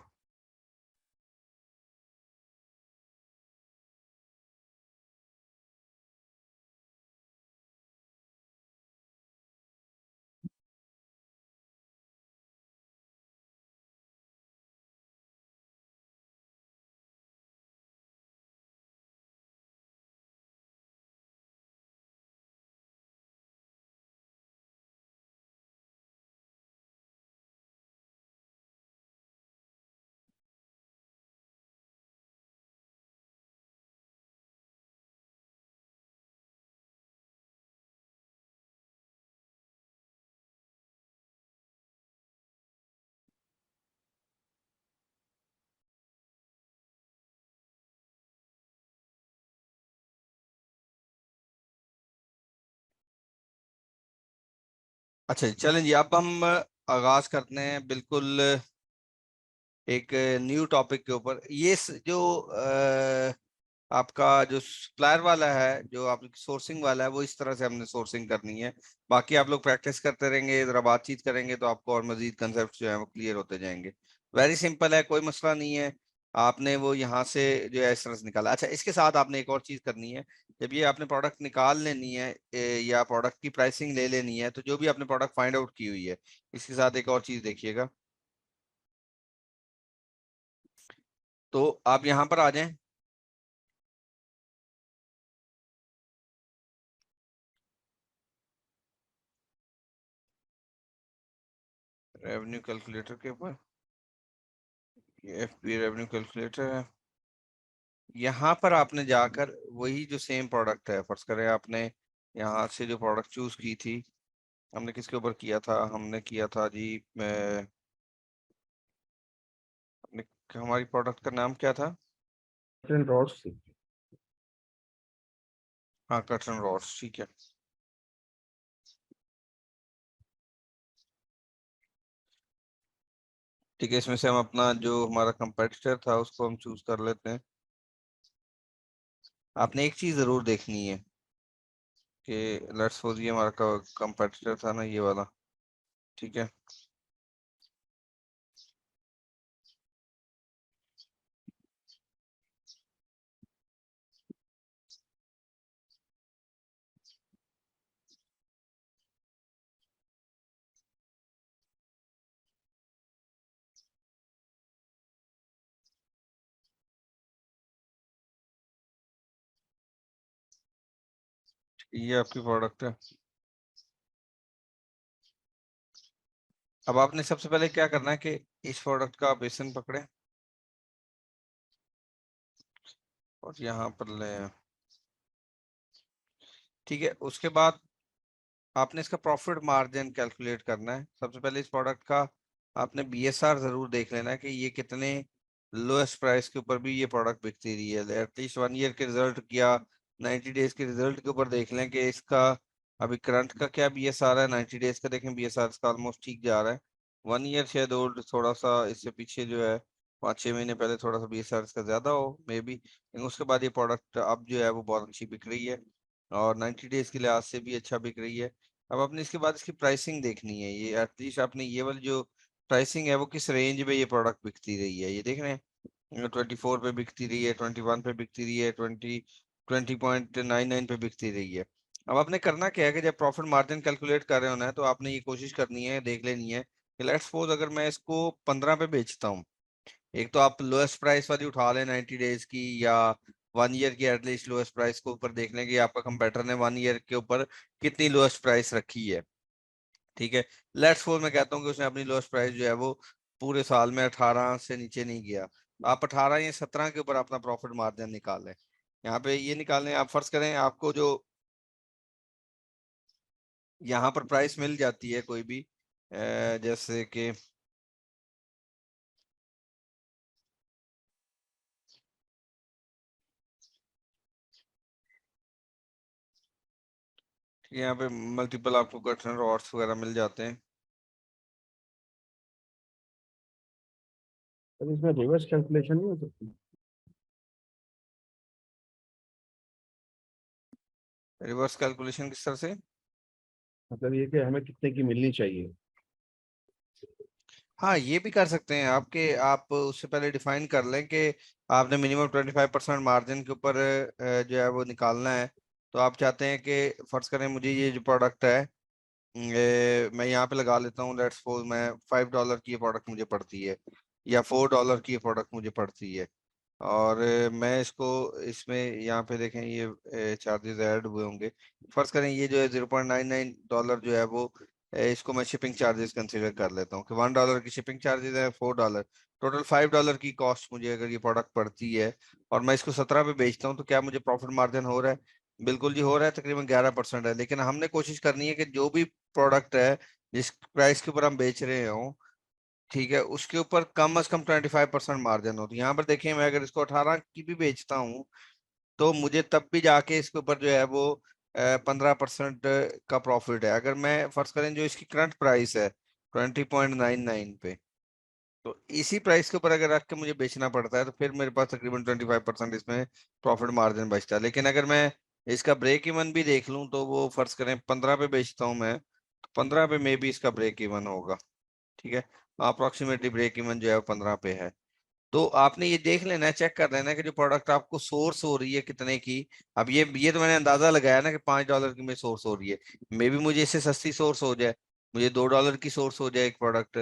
अच्छा जी, चलें जी, अब हम आगाज करते हैं बिल्कुल एक न्यू टॉपिक के ऊपर। जो आपका जो सप्लायर वाला है, जो आपकी सोर्सिंग वाला है, वो इस तरह से हमने सोर्सिंग करनी है। बाकी आप लोग प्रैक्टिस करते रहेंगे, जरा बातचीत करेंगे, तो आपको और मजीद कंसेप्ट जो है वो क्लियर होते जाएंगे। वेरी सिंपल है, कोई मसला नहीं है। आपने वो यहाँ से जो है इस तरह से निकाला। अच्छा, इसके साथ आपने एक और चीज करनी है। जब ये आपने प्रोडक्ट निकाल लेनी है या प्रोडक्ट की प्राइसिंग ले लेनी है, तो जो भी आपने प्रोडक्ट फाइंड आउट की हुई है, इसके साथ एक और चीज देखिएगा। तो आप यहाँ पर आ जाएं। रेवेन्यू कैलकुलेटर के ऊपर, ये एफपी रेवेन्यू कैलकुलेटर है। यहाँ पर आपने जाकर वही जो सेम प्रोडक्ट है, फर्ज करें आपने यहाँ से जो प्रोडक्ट चूज की थी, हमने किसके ऊपर किया था? हमने किया था जी अपने, हमारी प्रोडक्ट का नाम क्या था? Cut rods. हाँ, कर्टन रॉड्स, ठीक है। ठीक है, इसमें से हम अपना जो हमारा कंपेटिटर था उसको हम चूज कर लेते हैं। आपने एक चीज जरूर देखनी है कि लेट्स सपोज ये हमारा कंपेटिटर था ना, ये वाला। ठीक है। ये आपकी प्रोडक्ट है। अब आपने सबसे पहले क्या करना है कि इस प्रोडक्ट का आप बेसन पकड़े और यहाँ पर ले आए। ठीक है, उसके बाद आपने इसका प्रॉफिट मार्जिन कैलकुलेट करना है। सबसे पहले इस प्रोडक्ट का आपने बीएसआर जरूर देख लेना है कि ये कितने लोएस्ट प्राइस के ऊपर भी ये प्रोडक्ट बिकती रही है। एटलीस्ट 1 ईयर के रिजल्ट या 90 डेज के रिजल्ट के ऊपर देख लें कि इसका अभी करंट का क्या बीएसआर है। 90 डेज का देखें बीएसआर इसका ऑलमोस्ट ठीक जा रहा है। 1 ईयर शायद ओल्ड थोड़ा सा इससे पीछे जो है 5-6 महीने पहले थोड़ा सा बीएसआर इसका ज्यादा हो मे बी, लेकिन उसके बाद ये प्रोडक्ट अब जो है वो बहुत अच्छी बिक रही है और 90 डेज के लिहाज से भी अच्छा बिक रही है। अब आपने इसके बाद इसकी प्राइसिंग देखनी है। ये एटलीस्ट आपने ये वाली जो प्राइसिंग है वो किस रेंज में ये प्रोडक्ट बिकती रही है ये देख रहे हैं। 24 पे बिकती रही है, 21 पे बिकती रही है, 20.99 पे बिकती रही है। अब आपने करना क्या है कि जब प्रॉफिट मार्जिन कैलकुलेट कर रहे होना है तो आपने ये कोशिश करनी है, देख लेनी है कि लेट्स सपोज अगर मैं इसको 15 पे बेचता हूँ। एक तो आप लोएस्ट प्राइस वाली उठा लें 90 डेज की, या 1 ईयर की एटलीस्ट लोएस्ट प्राइस को ऊपर देख लें कि आपका कंपेटर ने 1 ईयर के ऊपर कितनी लोएस्ट प्राइस रखी है। ठीक है, लेट्स सपोज मैं कहता हूँ कि उसने अपनी लोएस्ट प्राइस जो है वो पूरे साल में 18 से नीचे नहीं गया। आप 18 या 17 के ऊपर अपना प्रॉफिट मार्जिन निकालें। यहाँ पे ये निकालें, आप फर्ज करें आपको जो यहाँ पर प्राइस मिल जाती है कोई भी जैसे कि यहाँ पे मल्टीपल आपको कर्टन रॉड्स वगैरह मिल जाते हैं। तो इसमें रिवर्स कैलकुलेशन नहीं हो सकती? रिवर्स कैलकुलेशन किस तरह से? मतलब ये कि हमें कितने की मिलनी चाहिए। हाँ, ये भी कर सकते हैं आपके, आप उससे पहले डिफाइन कर लें कि आपने मिनिमम 25% मार्जिन के ऊपर जो है वो निकालना है। तो आप चाहते हैं कि फर्ज करें मुझे ये जो प्रोडक्ट है मैं यहाँ पे लगा लेता हूँ, लेट्स सपोज मैं $5 की ये प्रोडक्ट मुझे पड़ती है या $4 की ये प्रोडक्ट मुझे पड़ती है। और मैं इसको इसमें यहाँ पे देखें ये चार्जेस ऐड हुए होंगे। फर्ज करें ये जो है $0.99 जो है वो इसको मैं शिपिंग चार्जेस कंसिडर कर लेता हूँ कि $1 की शिपिंग चार्जेस है, $4 टोटल $5 की कॉस्ट मुझे अगर ये प्रोडक्ट पड़ती है और मैं इसको 17 पे बेचता हूँ तो क्या मुझे प्रॉफिट मार्जिन हो रहा है? बिल्कुल जी हो रहा है, तकरीबन 11% है। लेकिन हमने कोशिश करनी है कि जो भी प्रोडक्ट है जिस प्राइस के ऊपर हम बेच रहे हो, ठीक है, उसके ऊपर कम से कम 25% मार्जिन हो। तो यहाँ पर देखिए मैं अगर इसको 18 की भी बेचता हूँ तो मुझे तब भी जाके इसके ऊपर जो है वो 15% का प्रॉफिट है। अगर मैं फर्ज करें जो इसकी करंट प्राइस है 20.99 पे, तो इसी प्राइस के ऊपर अगर रख के मुझे बेचना पड़ता है तो फिर मेरे पास तकरीबन 25% इसमें प्रॉफिट मार्जिन बचता है। लेकिन अगर मैं इसका ब्रेक इवन भी देख लूं तो वो फर्ज करें 15 पे बेचता हूं मैं, तो 15 पे मे भी इसका ब्रेक इवन होगा। ठीक है, अप्रोक्सीमेटली ब्रेक इवन जो है वो 15 पे है। तो आपने ये देख लेना है, चेक कर लेना है कि जो प्रोडक्ट आपको सोर्स हो रही है कितने की। अब ये तो मैंने अंदाजा लगाया ना कि $5 की में सोर्स हो रही है, मे बी मुझे इससे सस्ती सोर्स हो जाए, मुझे $2 की सोर्स हो जाए एक प्रोडक्ट,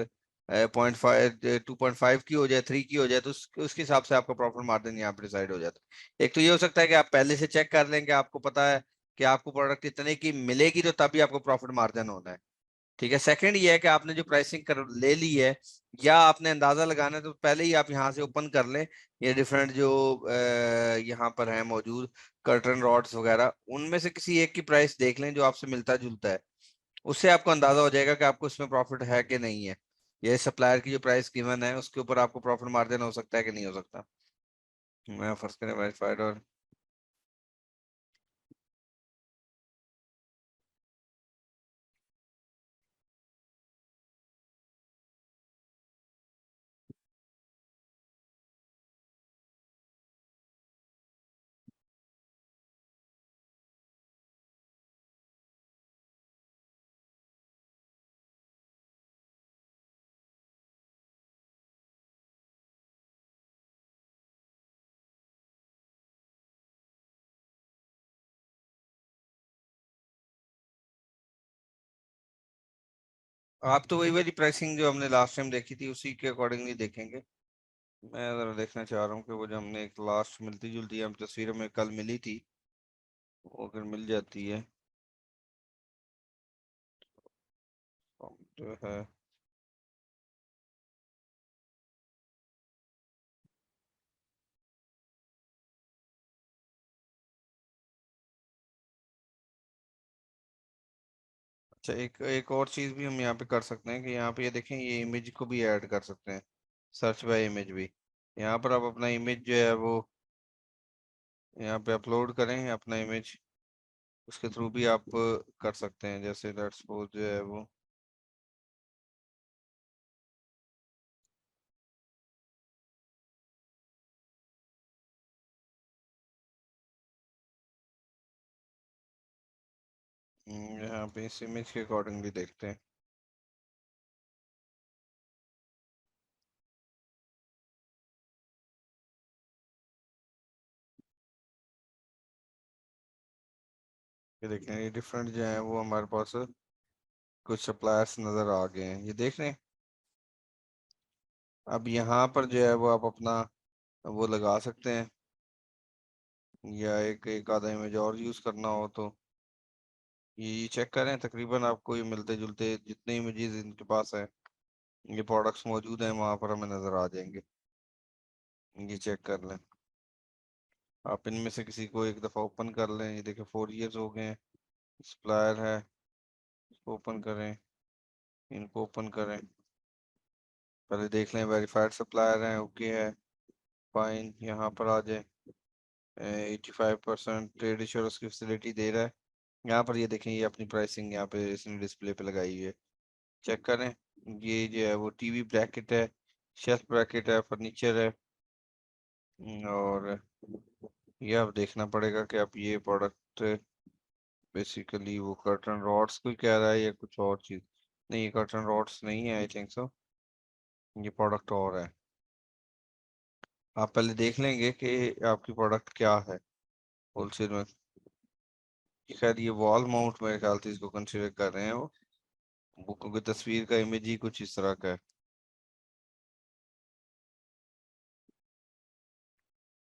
2.5 की हो जाए, 3 की हो जाए, तो उसके हिसाब से आपका प्रॉफिट मार्जिन यहाँ पे डिसाइड हो जाता है। एक तो ये हो सकता है कि आप पहले से चेक कर लें कि आपको पता है कि आपको प्रोडक्ट इतने की मिलेगी तो तभी आपको प्रॉफिट मार्जिन होना है। ठीक है, सेकंड ये है कि आपने जो प्राइसिंग कर ले ली है या आपने अंदाजा लगाना है तो पहले ही आप यहाँ से ओपन कर लें ये डिफरेंट जो यहाँ पर है मौजूद कर्टन रॉड्स वगैरह, उनमें से किसी एक की प्राइस देख लें जो आपसे मिलता जुलता है। उससे आपको अंदाजा हो जाएगा कि आपको इसमें प्रॉफिट है कि नहीं है। ये सप्लायर की जो प्राइस गिवन है उसके ऊपर आपको प्रॉफिट मार्जिन हो सकता है कि नहीं हो सकता। मैं फर्स्ट करें वेरीफाइड और आप तो वही वाली प्राइसिंग जो हमने लास्ट टाइम देखी थी उसी के अकॉर्डिंगली देखेंगे। मैं जरा देखना चाह रहा हूँ कि वो जो हमने एक लास्ट मिलती जुलती हम तस्वीर में कल मिली थी वो अगर मिल जाती है। जो है अच्छा, एक एक और चीज भी हम यहाँ पे कर सकते हैं कि यहाँ पे ये देखें, ये इमेज को भी ऐड कर सकते हैं, सर्च बाय इमेज भी। यहाँ पर आप अपना इमेज जो है वो यहाँ पे अपलोड करें अपना इमेज, उसके थ्रू भी आप कर सकते हैं। जैसे लेट्स सपोज जो है वो यहाँ पे इस इमेज के अकॉर्डिंगली देखते हैं। ये देखें, ये डिफरेंट जो है वो हमारे पास कुछ सप्लायर्स नज़र आ गए हैं, ये देख रहे हैं। अब यहाँ पर जो है वो आप अपना वो लगा सकते हैं, या एक एक आधा इमेज और यूज़ करना हो तो ये चेक करें। तकरीबन आपको ये मिलते जुलते जितने इमेजेस इनके पास है, ये प्रोडक्ट्स मौजूद हैं, वहाँ पर हमें नज़र आ जाएंगे। ये चेक कर लें, आप इनमें से किसी को एक दफ़ा ओपन कर लें। ये देखिए 4 इयर्स हो गए हैं, सप्लायर है, इसको ओपन करें, इनको ओपन करें, पहले देख लें वेरीफाइड सप्लायर हैं, ओके है, फाइन। यहाँ पर आ जाए, 85% ट्रेड इंश्योरेंस की फैसिलिटी दे रहा है। यहाँ पर ये देखें, ये अपनी प्राइसिंग यहाँ पे इसने डिस्प्ले पे लगाई हुई है, चेक करें। ये जो है वो टीवी ब्रैकेट है, शेल्फ ब्रैकेट है, फर्नीचर है। और ये अब देखना पड़ेगा कि आप ये प्रोडक्ट बेसिकली वो कर्टन रॉड्स को कह रहा है या कुछ और चीज़। नहीं, ये कर्टन रॉड्स नहीं है, आई थिंक सो, ये प्रोडक्ट और है। आप पहले देख लेंगे कि आपकी प्रोडक्ट क्या है होलसेल में। खैर ये वॉल माउंट मेरे ख्याल से इसको कंसिडर कर रहे हैं वो, बुकों की तस्वीर का इमेज ही कुछ इस तरह का है।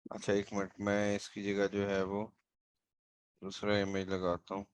अच्छा, एक मिनट, मैं इसकी जगह जो है वो दूसरा इमेज लगाता हूँ।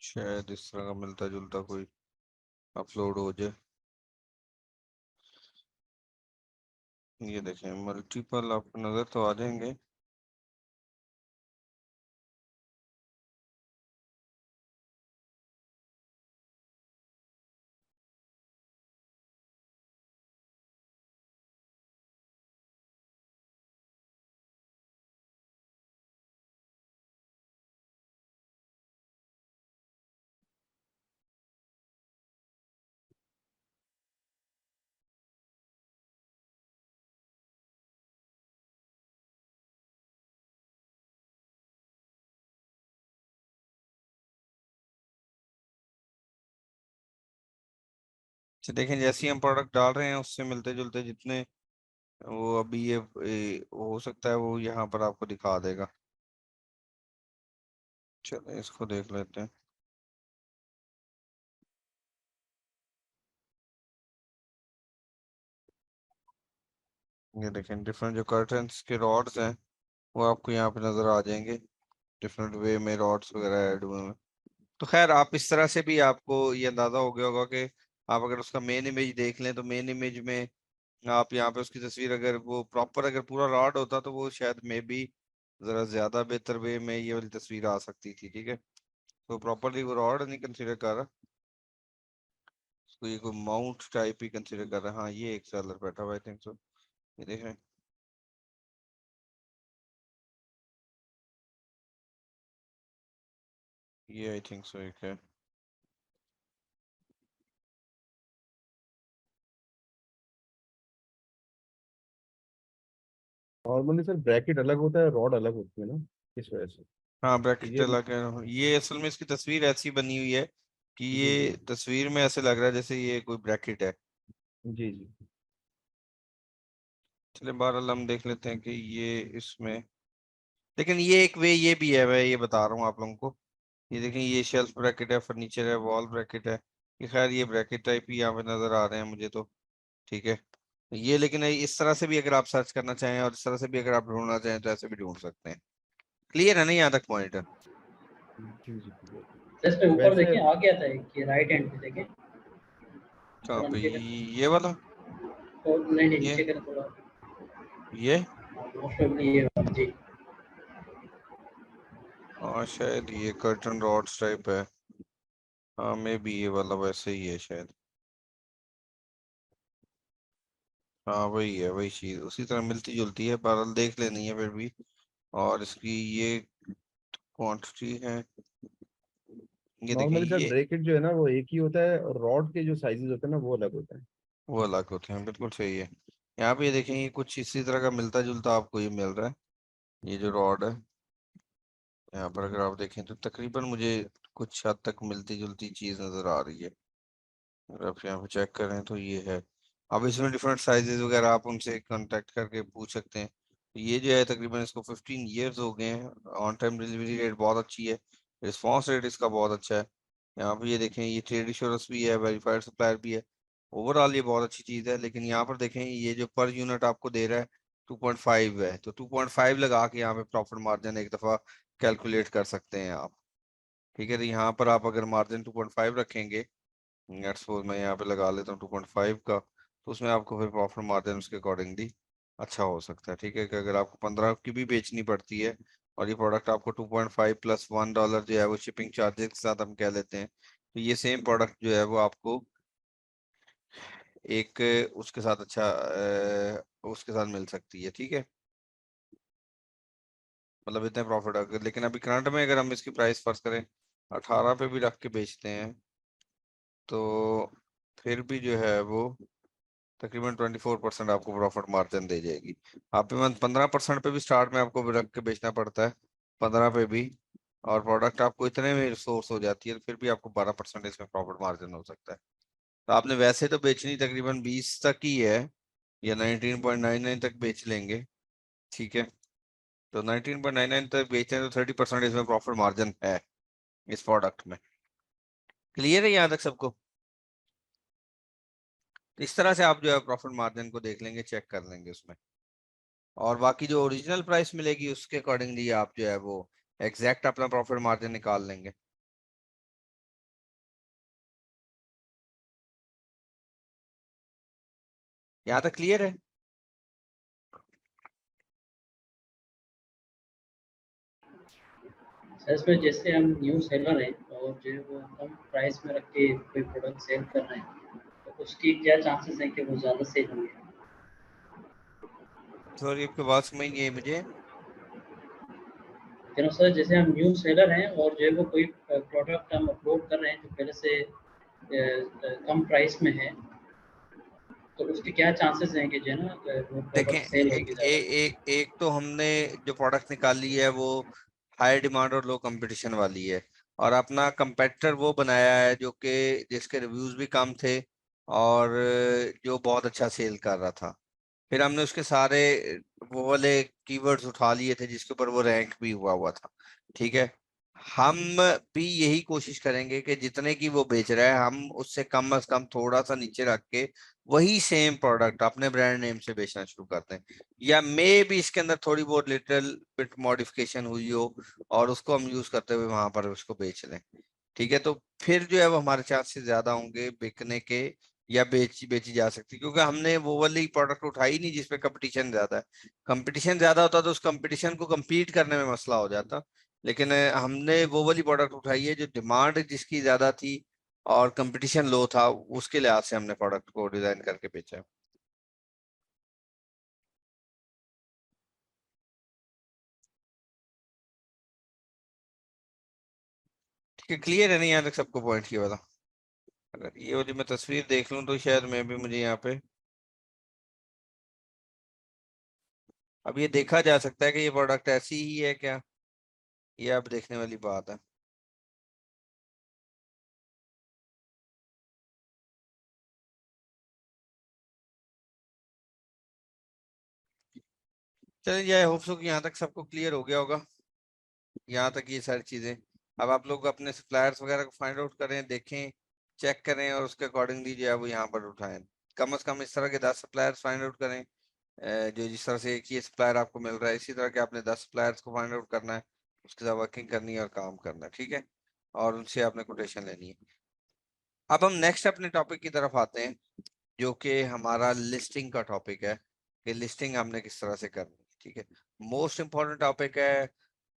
शायद इस तरह का मिलता जुलता कोई अपलोड हो जाए। ये देखें, मल्टीपल आपको नजर तो आ जाएंगे। अच्छा देखें, जैसे ही हम प्रोडक्ट डाल रहे हैं उससे मिलते जुलते जितने वो अभी ये हो सकता है वो यहाँ पर आपको दिखा देगा। चलो इसको देख लेते हैं। ये देखें, डिफरेंट जो कर्टन्स के रॉड्स हैं वो आपको यहाँ पे नजर आ जाएंगे, डिफरेंट वे में रॉड्स वगैरह ऐड हुए हैं। तो खैर आप इस तरह से भी आपको ये अंदाजा हो गया होगा कि आप अगर उसका मेन इमेज देख लें तो मेन इमेज में आप यहाँ पे उसकी तस्वीर अगर वो प्रॉपर अगर पूरा रॉड होता तो वो शायद मे बी जरा ज्यादा बेहतर वे में ये वाली तस्वीर आ सकती थी, ठीक है। तो प्रॉपरली वो रॉड नहीं कंसिडर कर रहा, उसको ये कोई माउंट टाइप ही कंसिडर कर रहा है। हाँ, ये एक सेलर बैठा हुआ, आई थिंक सो, ये देख रहे हैं। ये आई थिंक सो एक है। नॉर्मली सर ब्रैकेट अलग होता है, रॉड अलग होती है ना, इस वजह से। हाँ, तो ब्रैकेट ये लगा है। ये असल में इसकी तस्वीर ऐसी बनी हुई है कि जी जी ये तस्वीर में ऐसे लग रहा है जैसे ये कोई ब्रैकेट है। जी जी। चलिए बहरहाल हम देख लेते हैं कि ये इसमें, लेकिन ये एक वे ये भी है, मैं ये बता रहा हूँ आप लोगों को। ये देखें, ये शेल्फ ब्रैकेट है, फर्नीचर है, वॉल ब्रैकेट है। ये खैर ये ब्रैकेट टाइप ही यहाँ पे नजर आ रहे हैं मुझे तो। ठीक है। ये लेकिन इस तरह से भी अगर आप सर्च करना चाहें और इस तरह से भी अगर आप ढूंढना चाहें तो ऐसे भी ढूंढ सकते हैं। क्लियर है ना यहाँ तक पॉइंट? जी जी जी। जस्ट पे ऊपर वैसे देखें आ गया था कि राइट हैंड पे देखें, कहाँ थोड़ा पे? नीचे करें। ये वाला? तो नहीं नहीं, ये नीचे करें थोड़ा। ये मोस्ट प्रोबेबली ये वाला, जी। हाँ शायद ये कर्टन रॉड्स टाइप है। हाँ मे बी ये वाला वैसे ही है शायद। हाँ वही है, वही चीज उसी तरह मिलती जुलती है, बहरहाल देख लेनी है फिर भी। और इसकी ये क्वांटिटी है, ये देखें नॉर्मली सर ये, ब्रैकेट जो है ना वो एक ही होता है, और रॉड के जो साइजेस होते हैं ना वो अलग होते हैं। वो अलग होते हैं, बिल्कुल सही है। यहाँ पे ये देखें, ये कुछ इसी तरह का मिलता जुलता आपको ये मिल रहा है। ये जो रॉड है, यहाँ पर अगर आप देखें तो तकरीबन मुझे कुछ हद तक मिलती जुलती चीज नजर आ रही है। अगर आप यहाँ पे चेक करें तो ये है। अब इसमें डिफरेंट साइजेस वगैरह आप उनसे कांटेक्ट करके पूछ सकते हैं। ये जो है तकरीबन इसको 15 ईयर्स हो गए हैं। ऑन टाइम डिलीवरी रेट बहुत अच्छी है। रिस्पॉन्स रेट इसका बहुत अच्छा है। यहाँ पे ये देखें, ये ट्रेड इंश्योरेंस भी है, वेरीफाइड सप्लायर भी है। ओवरऑल ये बहुत अच्छी चीज़ है। लेकिन यहाँ पर देखें, ये जो पर यूनिट आपको दे रहा है 2.5 है, तो 2.5 लगा के यहाँ पे प्रॉफिट मार्जिन एक दफ़ा कैलकुलेट कर सकते हैं आप। ठीक है, तो यहाँ पर आप अगर मार्जिन 2.5 रखेंगे, लेट्स सपोज मैं यहाँ पे लगा लेता हूँ 2.5 का, तो उसमें आपको फिर प्रॉफिट मार्जिन उसके अकॉर्डिंगली अच्छा हो सकता है। ठीक है, कि अगर आपको 15 की भी बेचनी पड़ती है और ये प्रोडक्ट आपको 2.5 प्लस $1 जो है वो शिपिंग चार्जेस के साथ हम कह लेते हैं, तो ये सेम प्रोडक्ट जो है वो आपको एक उसके साथ अच्छा उसके साथ मिल सकती है। ठीक है, मतलब इतने प्रॉफिट अगर, लेकिन अभी करंट में अगर हम इसकी प्राइस फर्स्ट करें 18 पे भी रख के बेचते हैं, तो फिर भी जो है वो तकरीबन 24% आपको प्रॉफिट मार्जिन दे जाएगी। आप 15% पे भी स्टार्ट में आपको रख के बेचना पड़ता है, 15 पे भी, और प्रोडक्ट आपको इतने में सोर्स हो जाती है, फिर भी आपको 12% इसमें प्रॉफिट मार्जिन हो सकता है। तो आपने वैसे तो बेचनी तकरीबन 20 तक ही है, या 19.99 तक बेच लेंगे। ठीक है, तो 19.99 तक बेचते हैं तो 30% इसमें प्रॉफिट मार्जिन है इस प्रोडक्ट में। क्लियर है यहाँ तक सबको? तो इस तरह से आप जो है प्रॉफिट मार्जिन को देख लेंगे, चेक कर लेंगे उसमें, और बाकी जो ओरिजिनल प्राइस मिलेगी उसके अकॉर्डिंगली आप जो है वो एग्जैक्ट अपना प्रॉफिट मार्जिन निकाल लेंगे। यहाँ तक क्लियर है? सर इसमें जैसे हम न्यू सेलर हैं और जो है वो कम प्राइस में रख के कोई प्रोडक्ट सेल कर रहे हैं, तो उसकी क्या चांसेस हैं कि वो ज़्यादा सेल होंगे? सॉरी आपकी बात समझ नहीं आई मुझे। कह रहा हूँ सर, जैसे हम न्यू सेलर हैं और जो है वो कोई प्रोडक्ट हम अपलोड कर रहे हैं जो पहले से कम प्राइस में है, तो उसके क्या चांसेस हैं कि जो है ना वो देखें, प्रोडक्ट सेल होगी ज़्यादा? एक तो हमने जो प्रोडक्ट निकाली है वो हाई डिमांड और लो कंपटीशन वाली है, और अपना कंपेटिटर वो बनाया है जो कि जिसके रिव्यूज भी कम थे और जो बहुत अच्छा सेल कर रहा था। फिर हमने उसके सारे वो वाले कीवर्ड्स उठा लिए थे जिसके ऊपर वो रैंक भी हुआ हुआ था। ठीक है, हम भी यही कोशिश करेंगे कि जितने की वो बेच रहा है हम उससे कम से कम थोड़ा सा नीचे रख के वही सेम प्रोडक्ट अपने ब्रांड नेम से बेचना शुरू करते हैं, या मे भी इसके अंदर थोड़ी बहुत लिटिल बिट मॉडिफिकेशन हुई हो और उसको हम यूज करते हुए वहां पर उसको बेच लें। ठीक है, तो फिर जो है वो हमारे चांसेस ज्यादा होंगे बिकने के, या बेची बेची जा सकती है, क्योंकि हमने वो वाली प्रोडक्ट उठाई नहीं जिसपे कंपटीशन ज्यादा है। कंपटीशन ज्यादा होता तो उस कंपटीशन को compete करने में मसला हो जाता। लेकिन हमने वो वाली प्रोडक्ट उठाई है जो डिमांड जिसकी ज्यादा थी और कंपटीशन लो था, उसके लिहाज से हमने प्रोडक्ट को डिजाइन करके बेचा है। ठीक है, क्लियर है नहीं यहाँ तक सबको पॉइंट की वाला? अगर ये वाली मैं तस्वीर देख लूँ तो शायद मैं भी, मुझे यहाँ पे अब ये देखा जा सकता है कि ये प्रोडक्ट ऐसी ही है क्या, ये अब देखने वाली बात है। चलिए, आई होप सो कि यहाँ तक सबको क्लियर हो गया होगा, यहाँ तक ये सारी चीजें। अब आप लोग अपने सप्लायर्स वगैरह को फाइंड आउट करें, देखें, चेक करें और उसके अकॉर्डिंगली जो है वो यहाँ पर उठाएं। कम से कम इस तरह के 10 सप्लायर्स फाइंड आउट करें, जो जिस तरह से एक ही सप्लायर आपको मिल रहा है, इसी तरह के आपने 10 सप्लायर्स को फाइंड आउट करना है, उसके साथ वर्किंग करनी है और काम करना है, ठीक है, और उनसे आपने कोटेशन लेनी है। अब हम नेक्स्ट अपने टॉपिक की तरफ आते हैं, जो कि हमारा लिस्टिंग का टॉपिक है, कि लिस्टिंग हमने किस तरह से करनी है, ठीक है। मोस्ट इम्पोर्टेंट टॉपिक है,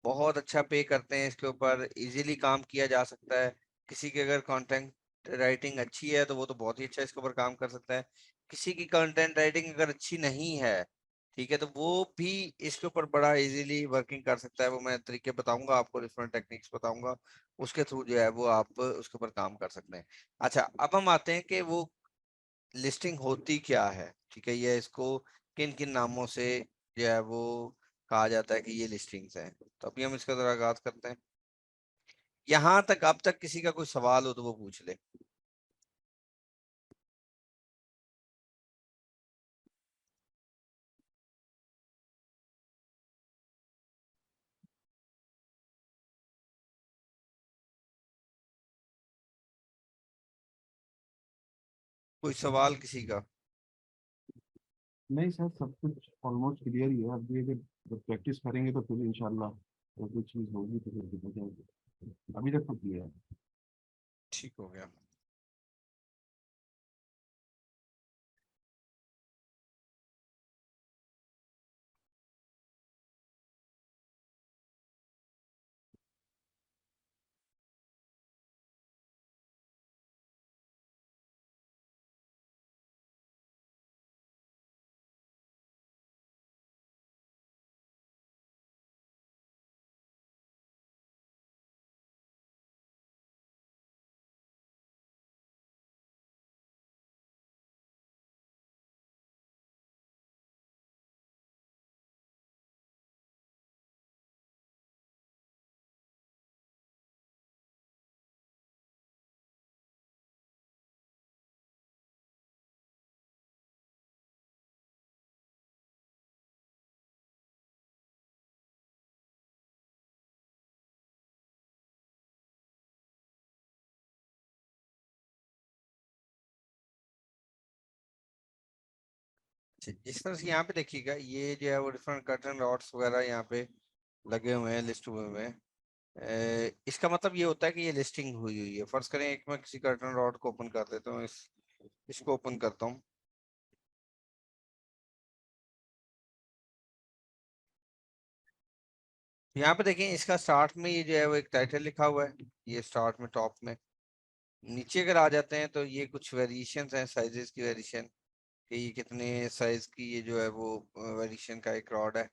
बहुत अच्छा पे करते हैं इसके ऊपर, इजीली काम किया जा सकता है। किसी की अगर कंटेंट राइटिंग अच्छी है तो वो तो बहुत ही अच्छा इसके ऊपर काम कर सकता है। किसी की कंटेंट राइटिंग अगर अच्छी नहीं है, ठीक है, तो वो भी इसके ऊपर बड़ा इजीली वर्किंग कर सकता है। वो मैं तरीके बताऊंगा आपको, डिफरेंट टेक्निक्स बताऊंगा, उसके थ्रू जो है वो आप उसके ऊपर काम कर सकते हैं। अच्छा, अब हम आते हैं कि वो लिस्टिंग होती क्या है, ठीक है, ये इसको किन किन नामों से जो है वो कहा जाता है कि ये लिस्टिंग्स हैं। तो अभी हम इसका जरा आगाज करते हैं। यहाँ तक अब तक किसी का कोई सवाल हो तो वो पूछ ले। कोई सवाल किसी का? नहीं सर, सब कुछ ऑलमोस्ट क्लियर ही है। अब ये जब जब प्रैक्टिस करेंगे तो फिर इंशाल्लाह कोई चीज़ होगी तो फिर दिख जाएगी। अभी तक तो क्लियर है। ठीक हो गया। इस तरह से यहाँ पे देखिएगा, ये जो है वो डिफरेंट कर्टन रॉड्स वगैरह यहाँ पे लगे हुए हैं, लिस्ट हुए हुए हैं। इसका मतलब ये होता है कि ये लिस्टिंग हुई हुई है। फर्ज करें एक मैं किसी कर्टन रॉड को ओपन कर देता हूँ, इसको ओपन करता हूँ। यहाँ पे देखें, इसका स्टार्ट में ये जो है वो एक टाइटल लिखा हुआ है, ये स्टार्ट में टॉप में। नीचे अगर आ जाते हैं तो ये कुछ वेरिएशंस हैं, साइजेस की वेरिएशन, कि ये कितने साइज की ये जो है वो वेरिएशन का एक रॉड है।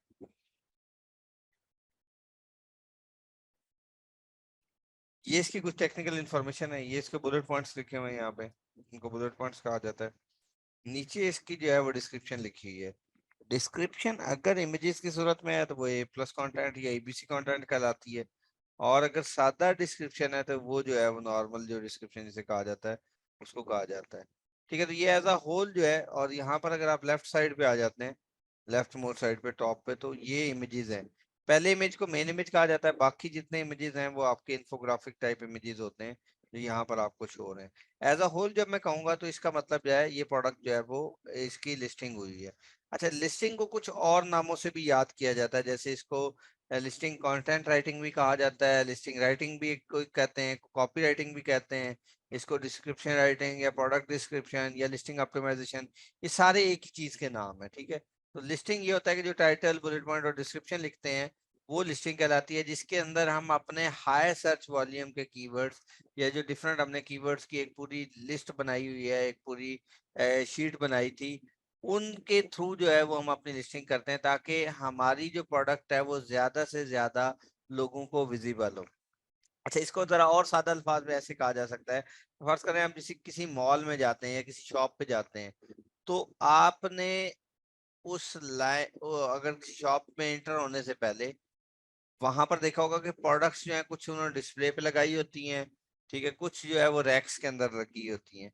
ये इसकी कुछ टेक्निकल इन्फॉर्मेशन है, ये इसके बुलेट पॉइंट्स लिखे हुए हैं यहाँ पे, इनको बुलेट पॉइंट्स कहा जाता है। नीचे इसकी जो है वो डिस्क्रिप्शन लिखी हुई है। डिस्क्रिप्शन अगर इमेजेस की सूरत में है तो वो ए प्लस कॉन्टेंट या एबीसी कॉन्टेंट कहलाती है, और अगर सादा डिस्क्रिप्शन है तो वो जो है वो नॉर्मल जो डिस्क्रिप्शन जिसे कहा जाता है उसको कहा जाता है। ठीक है, तो ये एज अ होल जो है, और यहाँ पर अगर आप लेफ्ट साइड पे आ जाते हैं, लेफ्ट मोस्ट साइड पे टॉप पे, तो ये इमेजेस हैं। पहले इमेज को मेन इमेज कहा जाता है, बाकी जितने इमेजेस हैं वो आपके इन्फोग्राफिक टाइप इमेजेस होते हैं, जो यहाँ पर आपको शो हो रहे हैं। एज अ होल जब मैं कहूंगा तो इसका मतलब जो है ये प्रोडक्ट जो है वो इसकी लिस्टिंग हुई है। अच्छा, लिस्टिंग को कुछ और नामों से भी याद किया जाता है, जैसे इसको लिस्टिंग कंटेंट राइटिंग भी कहा जाता है, लिस्टिंग राइटिंग भी कोई कहते हैं, कॉपी राइटिंग भी कहते हैं इसको, डिस्क्रिप्शन राइटिंग या प्रोडक्ट डिस्क्रिप्शन या लिस्टिंग ऑप्टिमाइजेशन, ये सारे एक ही चीज के नाम है, ठीक है। तो लिस्टिंग ये होता है कि जो टाइटल, बुलेट पॉइंट और डिस्क्रिप्शन लिखते हैं वो लिस्टिंग कहलाती है, जिसके अंदर हम अपने हाई सर्च वॉल्यूम के कीवर्ड्स या जो डिफरेंट हमने कीवर्ड्स की एक पूरी लिस्ट बनाई हुई है, एक पूरी शीट बनाई थी, उनके थ्रू जो है वो हम अपनी लिस्टिंग करते हैं, ताकि हमारी जो प्रोडक्ट है वो ज्यादा से ज्यादा लोगों को विजिबल हो। अच्छा, इसको जरा और सादा अल्फाज में ऐसे कहा जा सकता है, फर्ज करें हम किसी किसी मॉल में जाते हैं या किसी शॉप पे जाते हैं, तो आपने उस लाइन, अगर किसी शॉप में एंटर होने से पहले वहां पर देखा होगा कि प्रोडक्ट्स जो है कुछ उन्होंने डिस्प्ले पे लगाई होती हैं, ठीक है, कुछ जो है वो रैक्स के अंदर रखी होती हैं।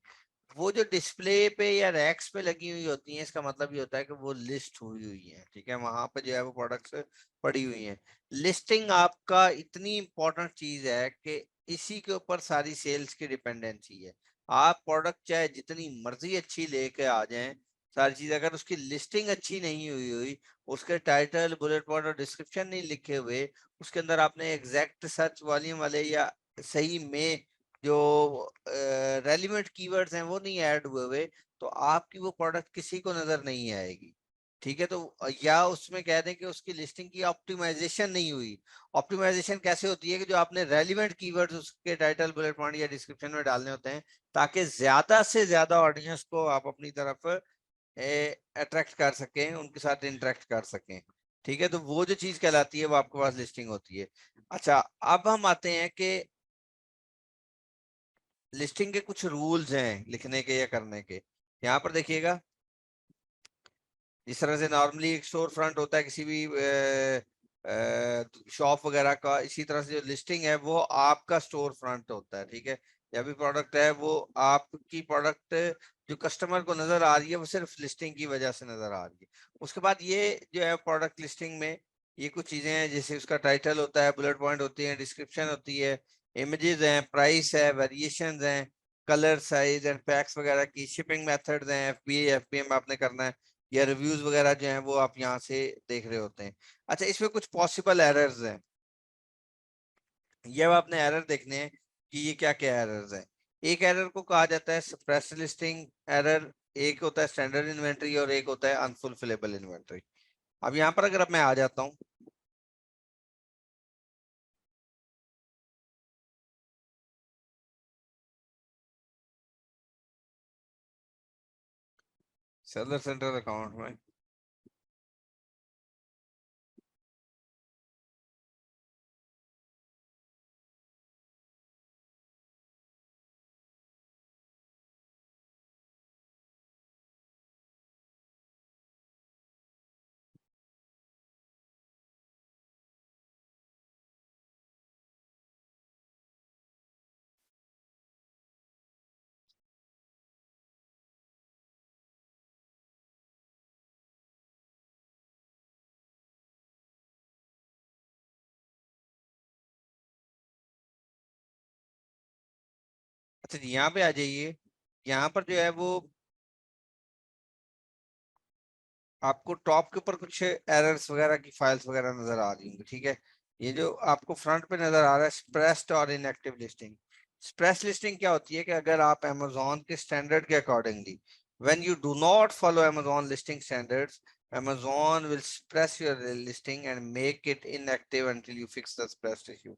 वो जो डिस्प्ले पे या रैक्स पे लगी हुई होती हैं, इसका मतलब ये होता है कि वो लिस्ट हुई हुई है, ठीक है, वहां पे जो है वो प्रोडक्ट्स पड़ी हुई हैं। लिस्टिंग आपका इतनी इंपॉर्टेंट चीज है कि इसी के ऊपर सारी सेल्स की डिपेंडेंसी है। आप प्रोडक्ट चाहे जितनी मर्जी अच्छी लेके आ जाएं, सारी चीज अगर उसकी लिस्टिंग अच्छी नहीं हुई हुई, उसके टाइटल, बुलेट पॉइंट और डिस्क्रिप्शन नहीं लिखे हुए, उसके अंदर आपने एग्जैक्ट सर्च वॉल्यूम वाले या सही में जो रेलिवेंट कीवर्ड्स हैं वो नहीं ऐड हुए हुए, तो आपकी वो प्रोडक्ट किसी को नजर नहीं आएगी, ठीक है। तो या उसमें कह दें कि उसकी लिस्टिंग की ऑप्टिमाइजेशन नहीं हुई। ऑप्टिमाइजेशन कैसे होती है कि जो आपने रेलिवेंट कीवर्ड्स उसके टाइटल, बुलेट पॉइंट या डिस्क्रिप्शन में डालने होते हैं, ताकि ज्यादा से ज्यादा ऑडियंस को आप अपनी तरफ अट्रैक्ट कर सकें, उनके साथ इंटरेक्ट कर सकें, ठीक है। तो वो जो चीज कहलाती है वो आपके पास लिस्टिंग होती है। अच्छा, अब हम आते हैं कि लिस्टिंग के कुछ रूल्स हैं लिखने के या करने के। यहाँ पर देखिएगा, जिस तरह से नॉर्मली एक स्टोर फ्रंट होता है किसी भी शॉप वगैरह का, इसी तरह से जो लिस्टिंग है वो आपका स्टोर फ्रंट होता है, ठीक है। या भी प्रोडक्ट है वो आपकी प्रोडक्ट जो कस्टमर को नजर आ रही है वो सिर्फ लिस्टिंग की वजह से नजर आ रही है। उसके बाद ये जो है प्रोडक्ट लिस्टिंग में ये कुछ चीजें हैं, जैसे उसका टाइटल होता है, बुलेट पॉइंट होती है, डिस्क्रिप्शन होती है, इमेजेस हैं, प्राइस है, वेरिएशन हैं, कलर, साइज एंड पैक्स वगैरह की, शिपिंग मेथड्स हैं, एफबीए एफबीएम आपने करना है, या रिव्यूज वगैरह जो हैं वो आप यहाँ से देख रहे होते हैं। अच्छा, इसमें कुछ पॉसिबल एरर्स हैं, ये अब आपने एरर देखने हैं कि ये क्या क्या एरर्स हैं। एक एरर को कहा जाता है सप्रेस लिस्टिंग एरर, एक होता है स्टैंडर्ड इन्वेंट्री, और एक होता है अनफुलफिलेबल इन्वेंट्री। अब यहाँ पर अगर अब मैं आ जाता हूँ, सेलर सेंटर अकाउंट में, अच्छा जी यहाँ पे आ जाइए। यहाँ पर जो है वो आपको टॉप के ऊपर कुछ एरर्स वगैरह की फाइल्स वगैरह नजर आ रही होंगी, ठीक है। ये जो आपको फ्रंट पे नजर आ रहा है स्प्रेस्ड और इनएक्टिव लिस्टिंग। स्प्रेस लिस्टिंग क्या होती है कि अगर आप Amazon के स्टैंडर्ड के accordingly, when you do not follow Amazon listing standards, Amazon will suppress your listing and make it inactive until you fix the suppressed issue,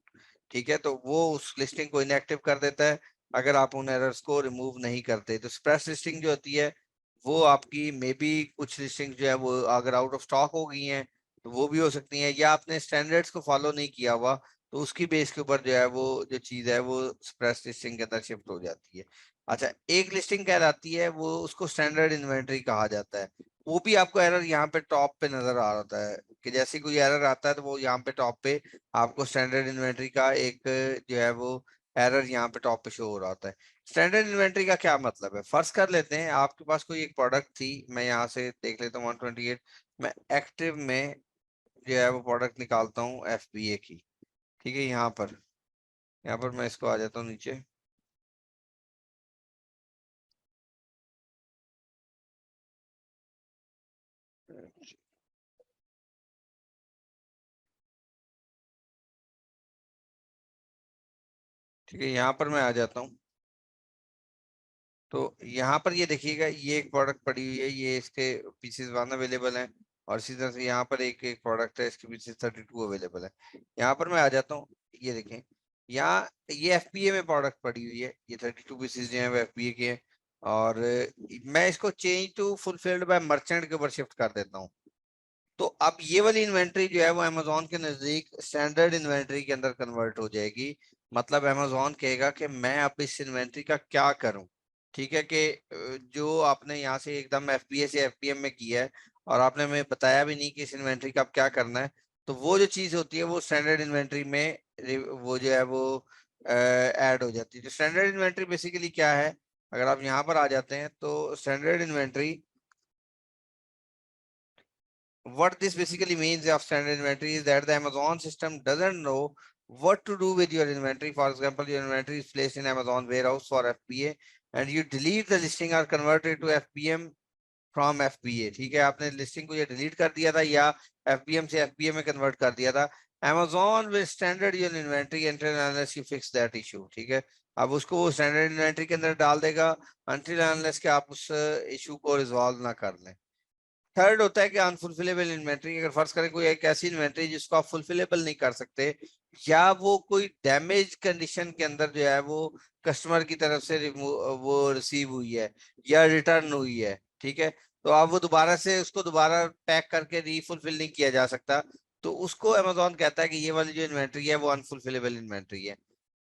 ठीक है। तो वो उस लिस्टिंग को इनएक्टिव कर देता है अगर आप उन एरर्स को रिमूव नहीं करते। तो स्प्रेस लिस्टिंग जो होती है वो आपकी मे बी कुछ लिस्टिंग जो है वो अगर आउट ऑफ स्टॉक हो गई हैं तो वो भी हो सकती हैं, या आपने स्टैंडर्ड्स को फॉलो नहीं किया हुआ तो उसकी बेस के ऊपर जो है वो जो चीज है वो स्प्रेस लिस्टिंग के अंदर शिफ्ट हो जाती है। अच्छा, एक लिस्टिंग कहलाती है वो, उसको स्टैंडर्ड इन्वेंट्री कहा जाता है। वो भी आपको एरर यहाँ पे टॉप पे नजर आ रहा है कि जैसे कोई एरर आता है तो वो यहाँ पे टॉप पे आपको स्टैंडर्ड इन्वेंट्री का एक जो है वो एरर यहाँ पे टॉप पे शो हो रहा होता है। स्टैंडर्ड इन्वेंट्री का क्या मतलब है, फर्ज कर लेते हैं आपके पास कोई एक प्रोडक्ट थी, मैं यहाँ से देख लेता हूँ 128, मैं एक्टिव में जो है वो प्रोडक्ट निकालता हूँ एफबीए की, ठीक है। यहाँ पर मैं इसको आ जाता हूँ नीचे। ठीक है, यहाँ पर मैं आ जाता हूँ। तो यहाँ पर ये देखिएगा, ये एक प्रोडक्ट पड़ी हुई है, ये इसके पीसेस 1 अवेलेबल हैं, और इसी तरह से यहाँ पर एक एक प्रोडक्ट है, इसके पीसेस 32 अवेलेबल है। यहाँ पर मैं आ जाता हूँ, ये देखें, यहाँ ये एफपीए में प्रोडक्ट पड़ी हुई है, ये 32 पीसेस जो है वो एफपीए के हैं, और मैं इसको change to fulfilled by merchant के ऊपर शिफ्ट कर देता हूँ। तो अब ये वाली इन्वेंट्री जो है वो अमेजोन के नजदीक स्टैंडर्ड इन्वेंट्री के अंदर कन्वर्ट हो जाएगी। मतलब अमेजोन कहेगा कि मैं अब इस इन्वेंट्री का क्या करूं, ठीक है, कि जो आपने यहाँ से एकदम एफपीए से एफपीएम में किया है और आपने हमें बताया भी नहीं कि इस इन्वेंट्री का अब क्या करना है, तो वो जो चीज होती है वो स्टैंडर्ड इन्वेंट्री में वो जो है वो ऐड हो जाती है। तो स्टैंडर्ड इन्वेंट्री बेसिकली क्या है, अगर आप यहाँ पर आ जाते हैं तो standard inventory, what this basically means of standard inventory is that the Amazon system doesn't know what to do with your inventory. For example, your inventory is placed in Amazon warehouse for FBA and you delete the listing or convert it to FBM from FBA. ठीक है, आपने listing को ये delete कर दिया था या FBM से एफबीए में कन्वर्ट कर दिया था, Amazon will standard your inventory until unless you fix that issue। ठीक है, अब उसको वो स्टैंडर्ड इन्वेंट्री के अंदर डाल देगा until unless कि आप उस इशू को रिजॉल्व ना कर लें। थर्ड होता है कि अनफुलफिलेबल इन्वेंट्री। अगर फर्ज करें कोई एक ऐसी इन्वेंट्री जिसको आप फुलफिलेबल नहीं कर सकते, या वो कोई डैमेज कंडीशन के अंदर जो है वो कस्टमर की तरफ से वो रिसीव हुई है या रिटर्न हुई है, ठीक है, तो आप वो दोबारा से उसको दोबारा पैक करके रीफुलफिल नहीं किया जा सकता, तो उसको अमेजोन कहता है कि ये वाली जो इन्वेंट्री है वो अनफुलफिलेबल इन्वेंट्री है।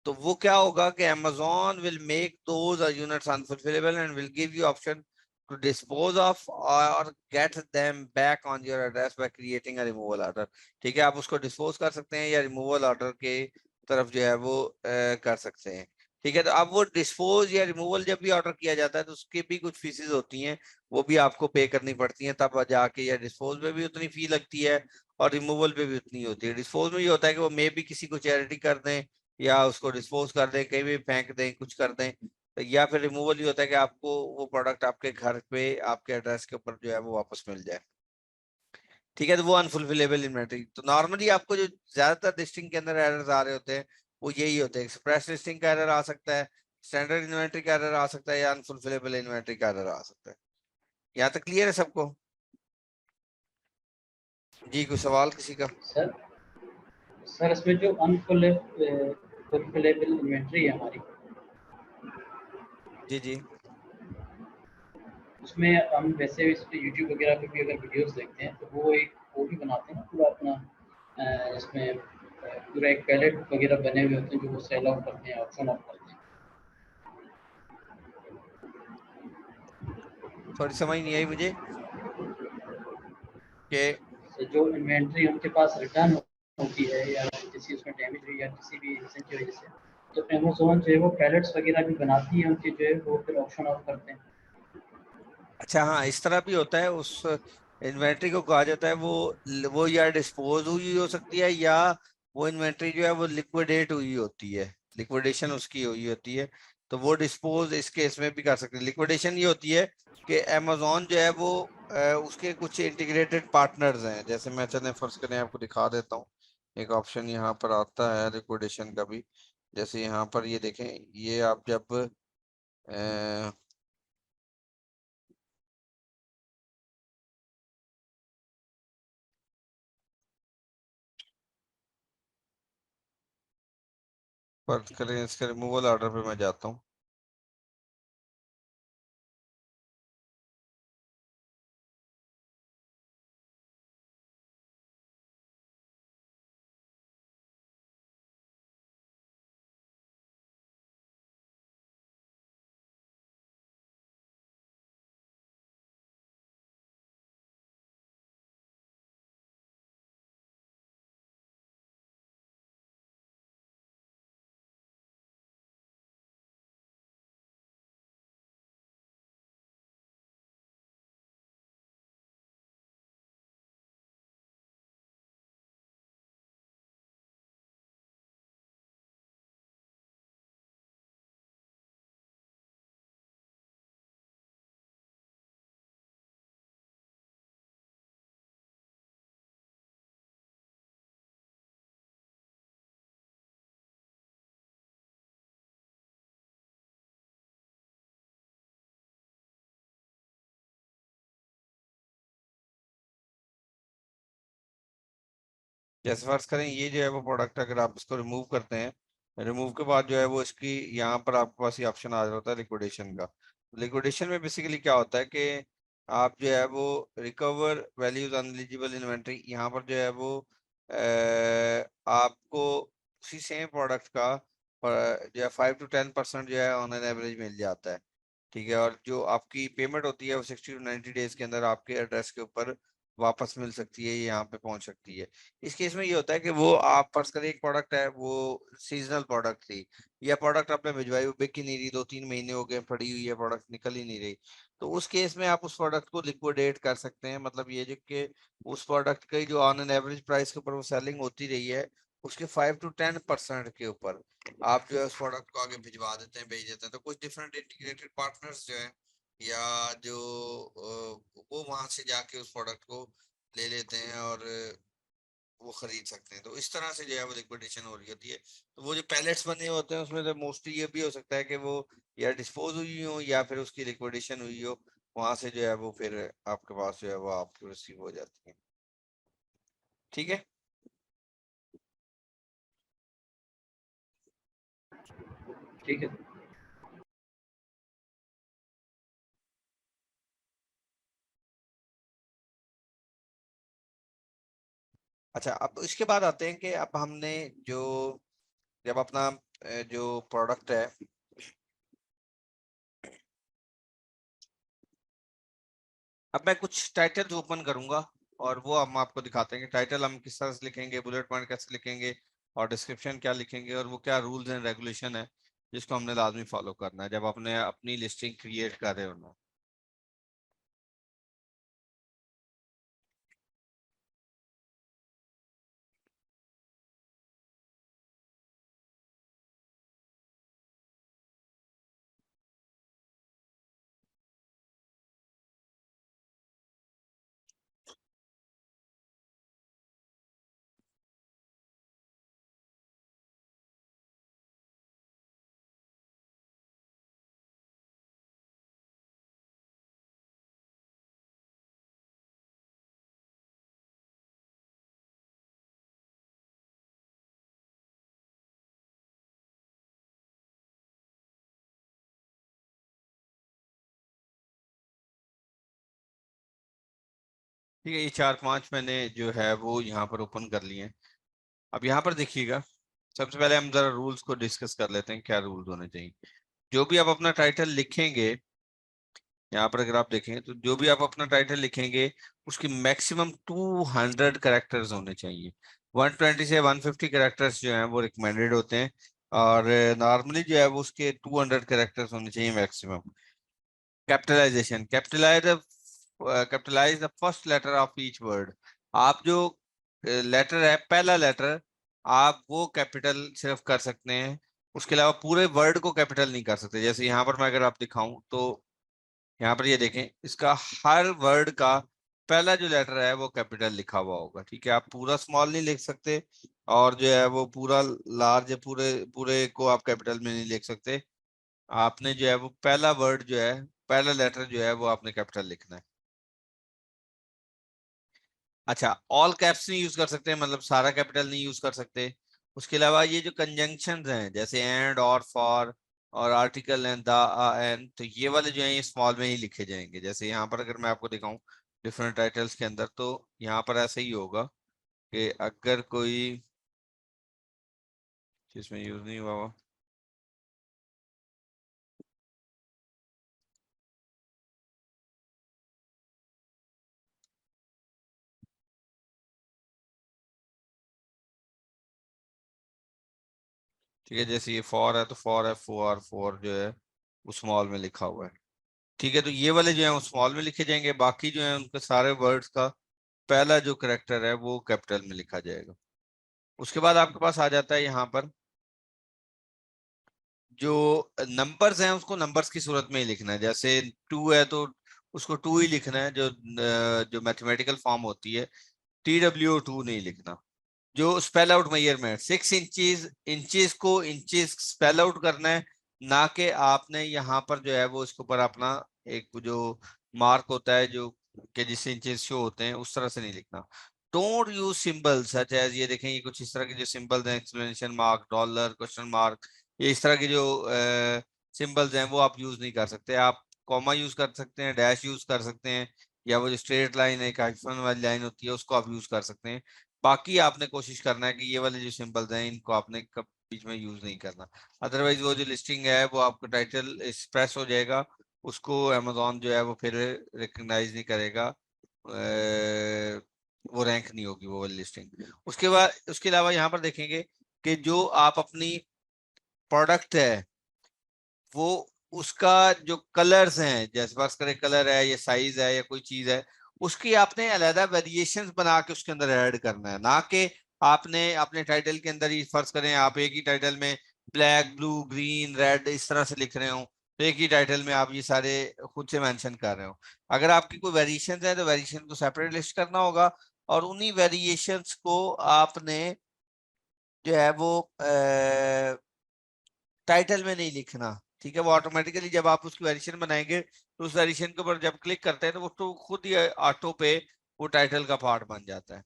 तो वो क्या होगा कि Amazon will make those units unfulfillable and will give you option to dispose of or get them back on your address by creating a removal order। ठीक है, आप उसको डिस्पोज कर सकते हैं या रिमूवल ऑर्डर के तरफ जो है वो कर सकते हैं। ठीक है, तो अब वो डिस्पोज या रिमूवल जब भी ऑर्डर किया जाता है तो उसके भी कुछ फीसेस होती हैं, वो भी आपको पे करनी पड़ती हैं, तब जाके या डिस्पोज में भी उतनी फी लगती है और रिमूवल पे भी उतनी होती है। डिस्पोज में ये होता है कि वो मे भी किसी को चैरिटी कर दें या उसको डिस्पोज कर दें, कहीं भी फेंक दें, कुछ कर दें, या फिर रिमूवल ही होता है कि आपको वो प्रोडक्ट आपके घर पे आपके एड्रेस के ऊपर जो है वो वापस मिल जाए। ठीक है, तो वो अनफुलफिलेबल इन्वेंटरी। तो नॉर्मली आपको जो ज्यादातर लिस्टिंग के अंदर एरर्स आ रहे होते हैं वो यही होते हैं, एक्सप्रेस लिस्टिंग का एरर आ सकता है, स्टैंडर्ड इन्वेंटरी का एरर आ सकता है या अनफुलफिलेबल इन्वेंटरी का एरर आ सकता है। यहाँ तक क्लियर है सबको? जी, कोई सवाल किसी का? सर इसमें जो अनफुलफिलेबल इन्वेंट्री है हमारी, जी जी, उसमें हम वैसे भी इस पे यूट्यूब वगैरह पे भी अगर वीडियोस देखते हैं तो वो भी बनाते हैं ना पूरा अपना, इसमें पूरा एक पैलेट वगैरह बने हुए होते हैं जो वो सेल आउट करते हैं, ऑप्शन ऑफ करते हैं। थोड़ी समझ नहीं आई मुझे कि तो जो इन्वेंट्री उनके पास रिटर्न होती है या किसी उसमें डैमेज हुई या किसी भी रीजन की वजह से, तो अमेज़न जो है वो पैलेट्स वगैरह भी बनाती है उनके, जो है वो फिर ऑप्शन ऑफ करते हैं। अच्छा, हाँ, इस तरह भी होता है। उस इन्वेंट्री को कहा जाता है वो या डिस्पोज हुई हो सकती है या वो इन्वेंट्री जो है वो लिक्विडेट हुई होती है, लिक्विडेशन उसकी हुई होती है, तो वो डिस्पोज इस केस में भी कर सकते हैं। लिक्विडेशन ये होती है कि अमेजोन जो है वो उसके कुछ इंटीग्रेटेड पार्टनर्स हैं, जैसे मैं चले फर्ज करें आपको दिखा देता हूँ, एक ऑप्शन यहाँ पर आता है लिक्विडेशन का भी। जैसे यहाँ पर ये देखें, ये आप जब फर्ज करें इसके रिमूवल ऑर्डर पे मैं जाता हूँ, जैसे फर्ज करें ये जो है वो प्रोडक्ट अगर आप इसको रिमूव करते हैं, रिमूव के बाद जो है वो इसकी यहाँ पर आपके पास ये ऑप्शन आ रहा होता है लिक्विडेशन का। लिक्विडेशन में बेसिकली क्या होता है कि आप जो है वो रिकवर वैल्यूज अनएलिजिबल इन्वेंट्री, यहाँ पर जो है वो आपको उसी सेम प्रोडक्ट का जो है 5 to 10% जो है ऑन एन एवरेज मिल जाता है। ठीक है, और जो आपकी पेमेंट होती है वो 60 to 90 डेज के अंदर आपके एड्रेस के ऊपर वापस मिल सकती है, ये यहाँ पे पहुंच सकती है। इस केस में ये होता है कि वो आप फर्ज करें एक प्रोडक्ट है, वो सीजनल प्रोडक्ट थी, या प्रोडक्ट आपने भिजवाई वो बिक ही नहीं रही, 2-3 महीने हो गए पड़ी हुई है, प्रोडक्ट निकल ही नहीं रही, तो उस केस में आप उस प्रोडक्ट को लिक्विडेट कर सकते हैं। मतलब ये जो कि उस प्रोडक्ट की जो ऑन एन एवरेज प्राइस के ऊपर वो सेलिंग होती रही है, उसके 5 to 10% के ऊपर आप जो है उस प्रोडक्ट को आगे भिजवा देते हैं, भेज देते हैं। तो कुछ डिफरेंट इंटीग्रेटेड पार्टनर्स जो है, या जो वो वहां से जाके उस प्रोडक्ट को ले लेते हैं और वो खरीद सकते हैं। तो इस तरह से जो है वो लिक्विडेशन हो रही होती है। तो वो जो पैलेट्स बने होते हैं उसमें तो मोस्टली ये भी हो सकता है कि वो या डिस्पोज हुई हो या फिर उसकी लिक्विडेशन हुई हो, वहां से जो है वो फिर आपके पास जो है वो आपको रिसीव हो जाती है। ठीक है। ठीक है। अच्छा, अब इसके बाद आते हैं कि अब हमने जो जब अपना जो प्रोडक्ट है, अब मैं कुछ टाइटल्स ओपन करूंगा और वो हम आपको दिखाते हैं कि टाइटल हम किस तरह से लिखेंगे, बुलेट पॉइंट कैसे लिखेंगे, और डिस्क्रिप्शन क्या लिखेंगे, और वो क्या रूल्स एंड रेगुलेशन है जिसको हमने लाजमी फॉलो करना है जब आपने अपनी लिस्टिंग क्रिएट कर रहे हो। ठीक है, ये 4-5 मैंने जो है वो यहाँ पर ओपन कर लिए हैं। अब यहाँ पर देखिएगा, सबसे पहले हम जरा रूल्स को डिस्कस कर लेते हैं, क्या रूल्स होने चाहिए। जो भी आप अपना टाइटल लिखेंगे, यहाँ पर अगर आप देखें तो जो भी आप अपना टाइटल लिखेंगे उसकी मैक्सिमम 200 कैरेक्टर्स होने चाहिए। 120 से 150 कैरेक्टर्स जो हैं वो रिकमेंडेड होते हैं, और नॉर्मली जो है वो उसके 200 कैरेक्टर्स होने चाहिए maximum. Capitalization, capitalize the first letter of each word. आप जो लेटर है, पहला लेटर, आप वो कैपिटल सिर्फ कर सकते हैं, उसके अलावा पूरे वर्ड को कैपिटल नहीं कर सकते। जैसे यहाँ पर मैं अगर आप दिखाऊं तो यहाँ पर ये देखें, इसका हर वर्ड का पहला जो लेटर है वो कैपिटल लिखा हुआ होगा। ठीक है, आप पूरा स्मॉल नहीं लिख सकते, और जो है वो पूरा लार्ज, पूरे पूरे को आप कैपिटल में नहीं लिख सकते। आपने जो है वो पहला वर्ड जो है, पहला लेटर जो है वो आपने कैपिटल लिखना है। अच्छा, ऑल कैप्स नहीं यूज कर सकते, मतलब सारा कैपिटल नहीं यूज कर सकते। उसके अलावा ये जो कंजंक्शंस हैं जैसे एंड और फॉर और आर्टिकल एंड द एंड, तो ये वाले जो हैं ये स्मॉल में ही लिखे जाएंगे। जैसे यहाँ पर अगर मैं आपको दिखाऊं डिफरेंट टाइटल्स के अंदर, तो यहाँ पर ऐसा ही होगा कि अगर कोई जिसमें यूज नहीं हुआ हुआ, ठीक है, जैसे ये फॉर है तो फॉर है, फोर जो है वो स्मॉल में लिखा हुआ है। ठीक है, तो ये वाले जो है वो स्मॉल में लिखे जाएंगे, बाकी जो है उनके सारे वर्ड्स का पहला जो करेक्टर है वो कैपिटल में लिखा जाएगा। उसके बाद आपके पास आ जाता है यहाँ पर जो नंबर्स हैं उसको नंबर्स की सूरत में ही लिखना है। जैसे 2 है तो उसको 2 ही लिखना है, जो मैथमेटिकल फॉर्म होती है, TW2 नहीं लिखना। जो spell out measurement 6 inches, inches को इंचेस स्पेल आउट करना है, ना कि आपने यहाँ पर जो है वो इसके ऊपर अपना एक जो मार्क होता है जो कि जिससे इंचेस शो होते हैं उस तरह से नहीं लिखना। Don't use symbols such as, ये देखें ये कुछ इस तरह के जो सिंबल्स हैं, exclamation mark, dollar, question mark, ये इस तरह के जो सिंबल्स हैं वो आप यूज नहीं कर सकते। आप कॉमा यूज कर सकते हैं, डैश यूज कर सकते हैं, या वो जो स्ट्रेट लाइन है, एक हाइफन वाली लाइन होती है, उसको आप यूज कर सकते हैं। बाकी आपने कोशिश करना है कि ये वाले जो सिंबल्स हैं इनको आपने कब बीच में यूज नहीं करना। अदरवाइज वो जो लिस्टिंग है वो आपका टाइटल एक्सप्रेस हो जाएगा, उसको अमेजोन जो है वो फिर रिकग्नाइज नहीं करेगा, वो रैंक नहीं होगी वो वाली लिस्टिंग। उसके बाद उसके अलावा यहाँ पर देखेंगे कि जो आप अपनी प्रोडक्ट है वो उसका जो कलर्स हैं, जैसे फर्ज करें कलर है या साइज है या कोई चीज है, उसकी आपने अलहदा वेरिएशंस बना के उसके अंदर ऐड करना है, ना कि आपने अपने टाइटल के अंदर ही फर्ज करें आप एक ही टाइटल में ब्लैक ब्लू ग्रीन रेड इस तरह से लिख रहे हो, तो एक ही टाइटल में आप ये सारे खुद से मेंशन कर रहे हो। अगर आपकी कोई वेरिएशन है तो वेरिएशन को सेपरेट लिस्ट करना होगा, और उन्हीं वेरिएशंस को आपने जो है वो टाइटल में नहीं लिखना। ठीक है, वो ऑटोमेटिकली जब आप उसकी वेरिएशन बनाएंगे तो उस वेरिएशन के ऊपर जब क्लिक करते हैं तो वो तो खुद ही ऑटो पे वो टाइटल का पार्ट बन जाता है।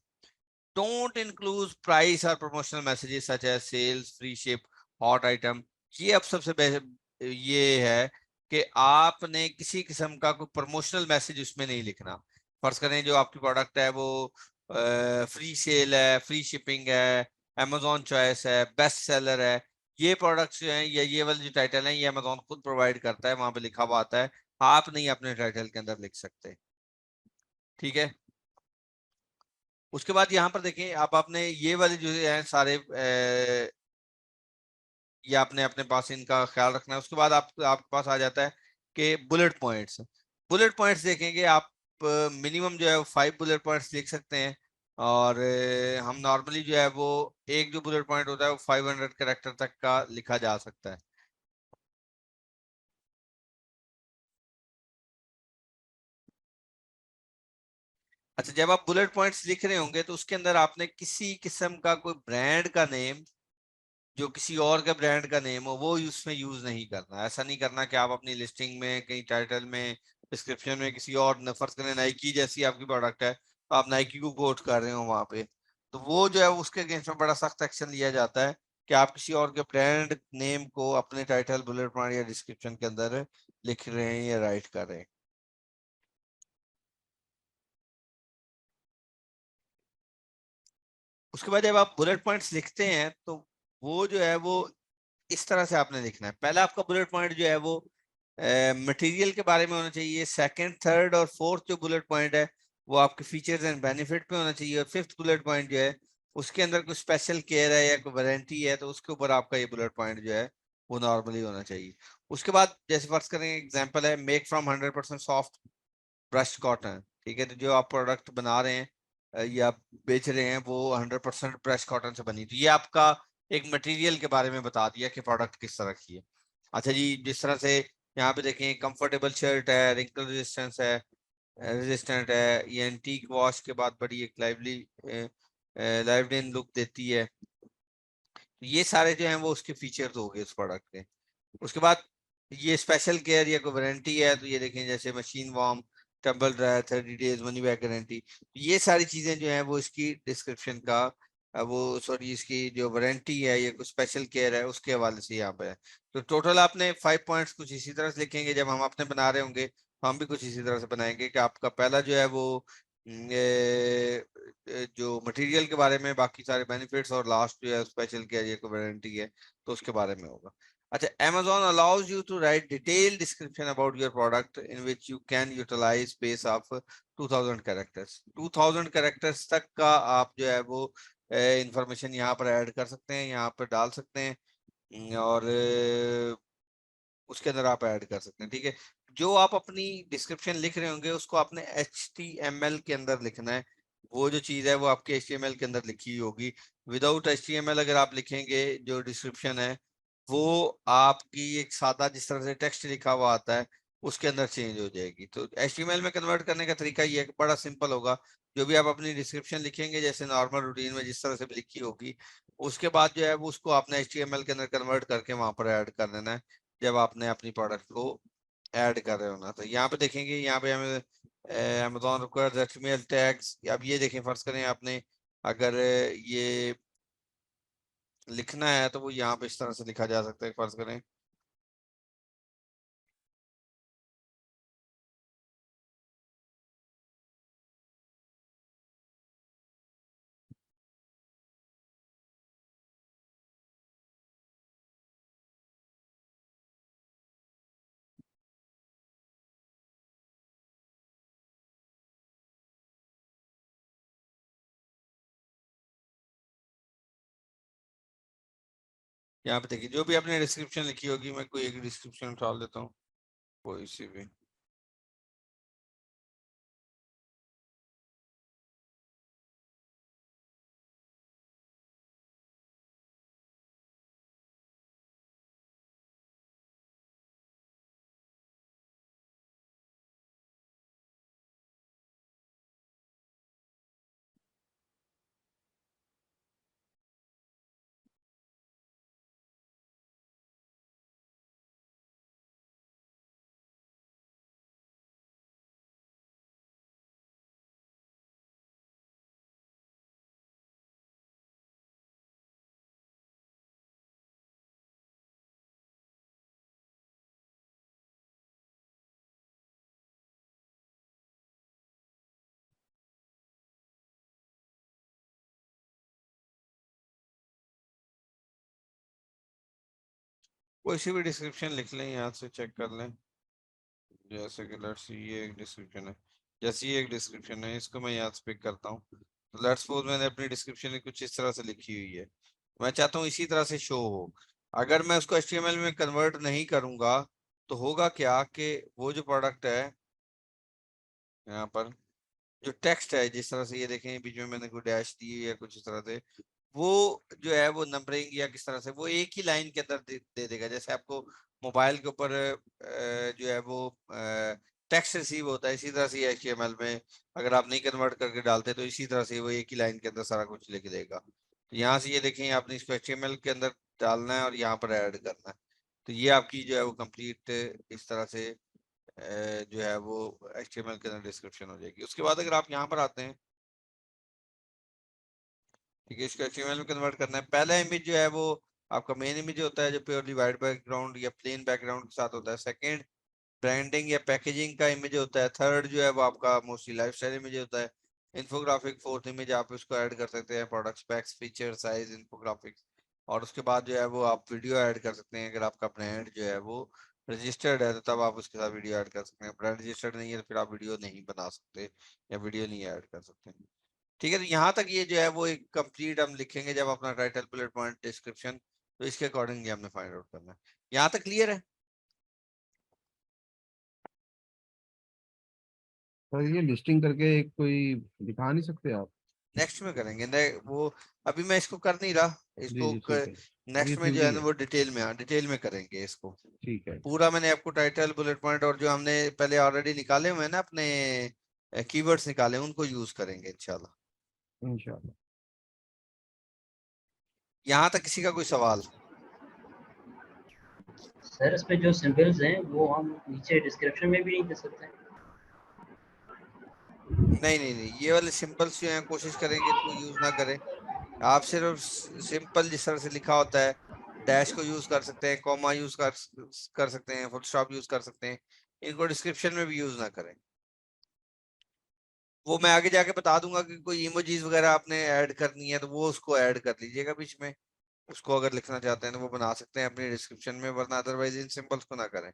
डोंट इंक्लूड प्राइस और promotional messages such as sales free ship hot item. ये अब सबसे ये है कि आपने किसी किस्म का कोई प्रमोशनल मैसेज उसमें नहीं लिखना। फर्ज करें जो आपकी प्रोडक्ट है वो फ्री सेल है, फ्री शिपिंग है, अमेजोन चॉइस है, बेस्ट सेलर है, ये प्रोडक्ट्स जो हैं या ये वाले जो टाइटल हैं ये अमेजोन खुद प्रोवाइड करता है, वहां पे लिखा हुआ आता है, आप नहीं अपने टाइटल के अंदर लिख सकते। ठीक है, उसके बाद यहाँ पर देखें आप आपने ये वाले जो है सारे ये आपने अपने पास इनका ख्याल रखना है। उसके बाद आपके पास आ जाता है कि बुलेट पॉइंट्स। बुलेट पॉइंट्स देखेंगे आप मिनिमम जो है वो 5 बुलेट पॉइंट्स लिख सकते हैं, और हम नॉर्मली जो है वो एक जो बुलेट पॉइंट होता है वो 500 कैरेक्टर तक का लिखा जा सकता है। अच्छा, जब आप बुलेट पॉइंट्स लिख रहे होंगे तो उसके अंदर आपने किसी किस्म का कोई ब्रांड का नेम जो किसी और के ब्रांड का नेम हो वो उसमें यूज नहीं करना। ऐसा नहीं करना कि आप अपनी लिस्टिंग में कहीं टाइटल में डिस्क्रिप्शन में किसी और फर्ज करें नाइकी जैसी आपकी प्रोडक्ट है तो आप नाइकी को कोट कर रहे हो वहां पे, तो वो जो है उसके अगेंस्ट में बड़ा सख्त एक्शन लिया जाता है कि आप किसी और के ब्रांड नेम को अपने टाइटल बुलेट पॉइंट या डिस्क्रिप्शन के अंदर लिख रहे हैं या राइट कर रहे हैं। उसके बाद जब आप बुलेट पॉइंट्स लिखते हैं तो वो जो है वो इस तरह से आपने लिखना है। पहला आपका बुलेट पॉइंट जो है वो मटेरियल के बारे में होना चाहिए। सेकंड थर्ड और फोर्थ जो बुलेट पॉइंट है वो आपके फीचर्स एंड बेनिफिट पे होना चाहिए, और फिफ्थ बुलेट पॉइंट जो है उसके अंदर कोई स्पेशल केयर है या कोई वारंटी है तो उसके ऊपर आपका ये बुलेट पॉइंट जो है वो नॉर्मली होना चाहिए। उसके बाद जैसे फर्ज करें एग्जांपल है make from 100% soft brush cotton. ठीक है, तो जो आप प्रोडक्ट बना रहे हैं या बेच रहे हैं वो 100% ब्रश कॉटन से बनी, तो ये आपका एक मटेरियल के बारे में बता दिया कि प्रोडक्ट किस तरह की है। अच्छा जी, जिस तरह से यहाँ पे देखें कंफर्टेबल शर्ट है, रिंकल रेजिस्टेंस है, रेजिस्टेंट है, ये एंटीक वॉश के बाद बड़ी एक लाइवली इन लुक देती है। तो ये सारे जो हैं वो उसके फीचर्स हो गए उस प्रोडक्ट के। उसके बाद ये स्पेशल केयर या कोई वारंटी है तो ये देखें जैसे machine warm, tumble dryer, 30 days money back guarantee, ये सारी चीजें जो है वो इसकी डिस्क्रिप्शन का वो सॉरी इसकी जो वारंटी है या कोई स्पेशल केयर है उसके हवाले से यहाँ पे है। तो टोटल आपने 5 पॉइंट्स कुछ इसी तरह से लिखेंगे, जब हम अपने बना रहे होंगे तो हम भी कुछ इसी तरह से बनाएंगे कि आपका पहला जो है वो जो मटेरियल के बारे में, बाकी सारे बेनिफिट्स, और लास्ट जो है स्पेशल केयर या कोई वारंटी है तो उसके बारे में होगा। अच्छा, Amazon allows you to write detailed description about your product in which you can utilize space of 2000 characters। 2000 characters तक का आप जो है वो इंफॉर्मेशन यहाँ पर ऐड कर सकते हैं, यहाँ पर डाल सकते हैं, और उसके अंदर आप ऐड कर सकते हैं। ठीक है, जो आप अपनी डिस्क्रिप्शन लिख रहे होंगे उसको आपने HTML के अंदर लिखना है। वो जो चीज़ है वो आपके HTML के अंदर लिखी होगी। विदाउट HTML अगर आप लिखेंगे जो डिस्क्रिप्शन है वो आपकी एक सादा जिस तरह से टेक्स्ट लिखा हुआ आता है उसके अंदर चेंज हो जाएगी। तो HTML में कन्वर्ट करने का तरीका ये है कि बड़ा सिंपल होगा। जो भी आप अपनी डिस्क्रिप्शन लिखेंगे जैसे नॉर्मल रूटीन में जिस तरह से लिखी होगी, उसके बाद जो है वो उसको आपने HTML के अंदर कन्वर्ट करके वहां पर ऐड कर देना है जब आपने अपनी प्रोडक्ट को ऐड कर रहे हो ना। तो यहाँ पे देखेंगे, यहाँ पे हमें अमेजोन रिक्वायर्स HTML टैग्स, अब ये देखें फर्ज करें आपने अगर ये लिखना है तो वो यहाँ पे इस तरह से लिखा जा सकता है। फर्ज करें यहाँ पे देखिए जो भी आपने डिस्क्रिप्शन लिखी होगी, मैं कोई एक डिस्क्रिप्शन उठा लेता हूँ कोई सी भी। कोई सी भी डिस्क्रिप्शन लिख लें, यहाँ से चेक कर लें। जैसे कि लेट्स सी ये एक डिस्क्रिप्शन है, जैसे ये एक डिस्क्रिप्शन है, इसको मैं यहाँ से पिक करता हूँ। तो लेट्स सपोज मैंने अपनी डिस्क्रिप्शन कुछ इस तरह से लिखी हुई है, मैं चाहता हूँ इसी तरह से शो हो। अगर मैं उसको HTML में कन्वर्ट नहीं करूंगा तो होगा क्या कि वो जो प्रोडक्ट है यहाँ पर जो टेक्स्ट है, जिस तरह से ये देखें बीच में मैंने कोई डैश दी है या कुछ इस तरह से, वो जो है वो नंबरिंग या किस तरह से वो एक ही लाइन के अंदर दे देगा। जैसे आपको मोबाइल के ऊपर जो है वो टेक्स्ट रिसीव होता है, इसी तरह से HTML में अगर आप नहीं कन्वर्ट करके डालते तो इसी तरह से वो एक ही लाइन के अंदर सारा कुछ लिख देगा। तो यहाँ से ये देखें आपने इसको HTML के अंदर डालना है और यहाँ पर ऐड करना है। तो ये आपकी जो है वो कंप्लीट इस तरह से जो है वो HTML के अंदर डिस्क्रिप्शन हो जाएगी। उसके बाद अगर आप यहाँ पर आते हैं, ठीक है, इसको HTML में कन्वर्ट करना है। पहला इमेज जो है वो आपका मेन इमेज होता है जो प्योरली वाइट बैकग्राउंड या प्लेन बैकग्राउंड के साथ होता है। सेकंड ब्रांडिंग या पैकेजिंग का इमेज होता है। थर्ड जो है वो आपका मोस्टली लाइफस्टाइल इमेज होता है। इन्फोग्राफिक फोर्थ इमेज आप इसको ऐड कर सकते हैं, product specs feature size infographics. और उसके बाद जो है वो आप वीडियो ऐड कर सकते हैं। अगर आपका ब्रांड जो है वो रजिस्टर्ड है तो तब आप उसके साथ वीडियो ऐड कर सकते हैं। ब्रांड रजिस्टर्ड नहीं है तो फिर आप वीडियो नहीं बना सकते या वीडियो नहीं ऐड कर सकते। ठीक है, तो यहाँ तक ये जो है वो एक कंप्लीट हम लिखेंगे जब अपना टाइटल बुलेट पॉइंट डिस्क्रिप्शन, तो इसके अकॉर्डिंग हमने फाइंड आउट करना है। यहाँ तक क्लियर है? सर ये लिस्टिंग करके एक कोई दिखा नहीं सकते आप? नेक्स्ट में करेंगे वो अभी मैं इसको कर नहीं रहा, जी इसको जी ठीक है। ये नेक्स्ट में जो थ्योरी है ना है। वो डिटेल में, हाँ डिटेल में करेंगे इसको। ठीक है। पूरा मैंने आपको टाइटल बुलेट पॉइंट और जो हमने पहले ऑलरेडी निकाले हुए हैं ना अपने कीवर्ड्स निकाले हैं, उनको यूज करेंगे इंशाल्लाह। इंशाल्लाह। यहाँ तक किसी का कोई सवाल? सर इस पे जो सिंबल्स हैं वो हम नीचे डिस्क्रिप्शन में भी नहीं दे सकते? नहीं नहीं नहीं, ये वाले सिंपल्स जो हैं कोशिश करेंगे इनको यूज ना करें। आप सिर्फ सिंपल जिस तरह से लिखा होता है, डैश को यूज कर सकते हैं, कॉमा यूज कर सकते हैं, फुल स्टॉप यूज कर सकते हैं। इनको डिस्क्रिप्शन में भी यूज ना करें। वो मैं आगे जाके बता दूंगा कि कोई इमोजीज वगैरह आपने ऐड करनी है तो वो उसको ऐड कर लीजिएगा बीच में। उसको अगर लिखना चाहते हैं तो वो बना सकते हैं अपने डिस्क्रिप्शन में, वरना अदरवाइज इन सिंबल्स को ना करें,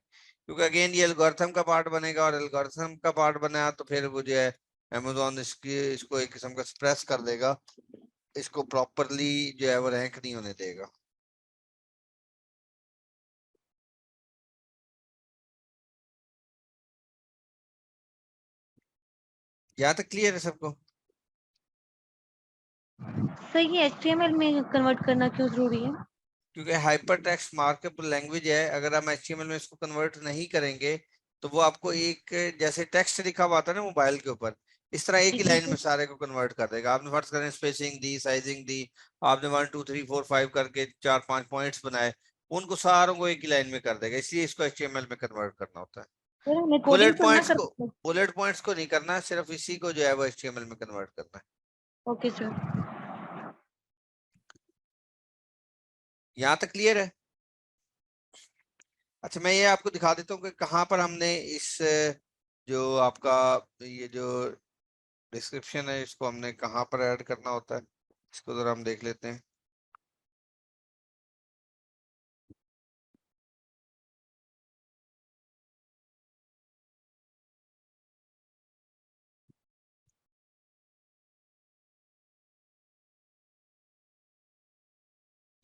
क्योंकि अगेन ये एल्गोरिथम का पार्ट बनेगा और एल्गोरिथम का पार्ट बना तो फिर वो जो है अमेजोन इसको एक किस्म का स्प्रेस कर देगा, इसको प्रॉपरली जो है वो रैंक नहीं होने देगा। यहाँ तक क्लियर है सबको? सर ये एचटीएमएल में कन्वर्ट करना क्यों जरूरी है? क्योंकि हाइपर टेक्स्ट मार्कअप लैंग्वेज है, अगर हम HTML में इसको कन्वर्ट नहीं करेंगे तो वो आपको एक जैसे टेक्स्ट लिखा हुआ आता है ना मोबाइल के ऊपर, इस तरह एक ही ठीक है लाइन में सर। सारे को कन्वर्ट कर देगा। आपने फर्ज करें स्पेसिंग दी, साइजिंग दी, आपने 1 2 3 4 5 करके 4 5 पॉइंट्स बनाए, उनको सारों को एक ही लाइन में कर देगा, इसलिए इसको HTML में कन्वर्ट करना होता है। सर हमें कोडिंग तो ना कर। बुलेट पॉइंट्स को नहीं करना, सिर्फ इसी को जो है वो HTML में कन्वर्ट करना है। Okay sir. यहाँ तक क्लियर है? अच्छा, मैं ये आपको दिखा देता हूँ कि कहाँ पर हमने इस जो आपका ये जो डिस्क्रिप्शन है इसको हमने कहाँ पर ऐड करना होता है, इसको जरा हम देख लेते हैं।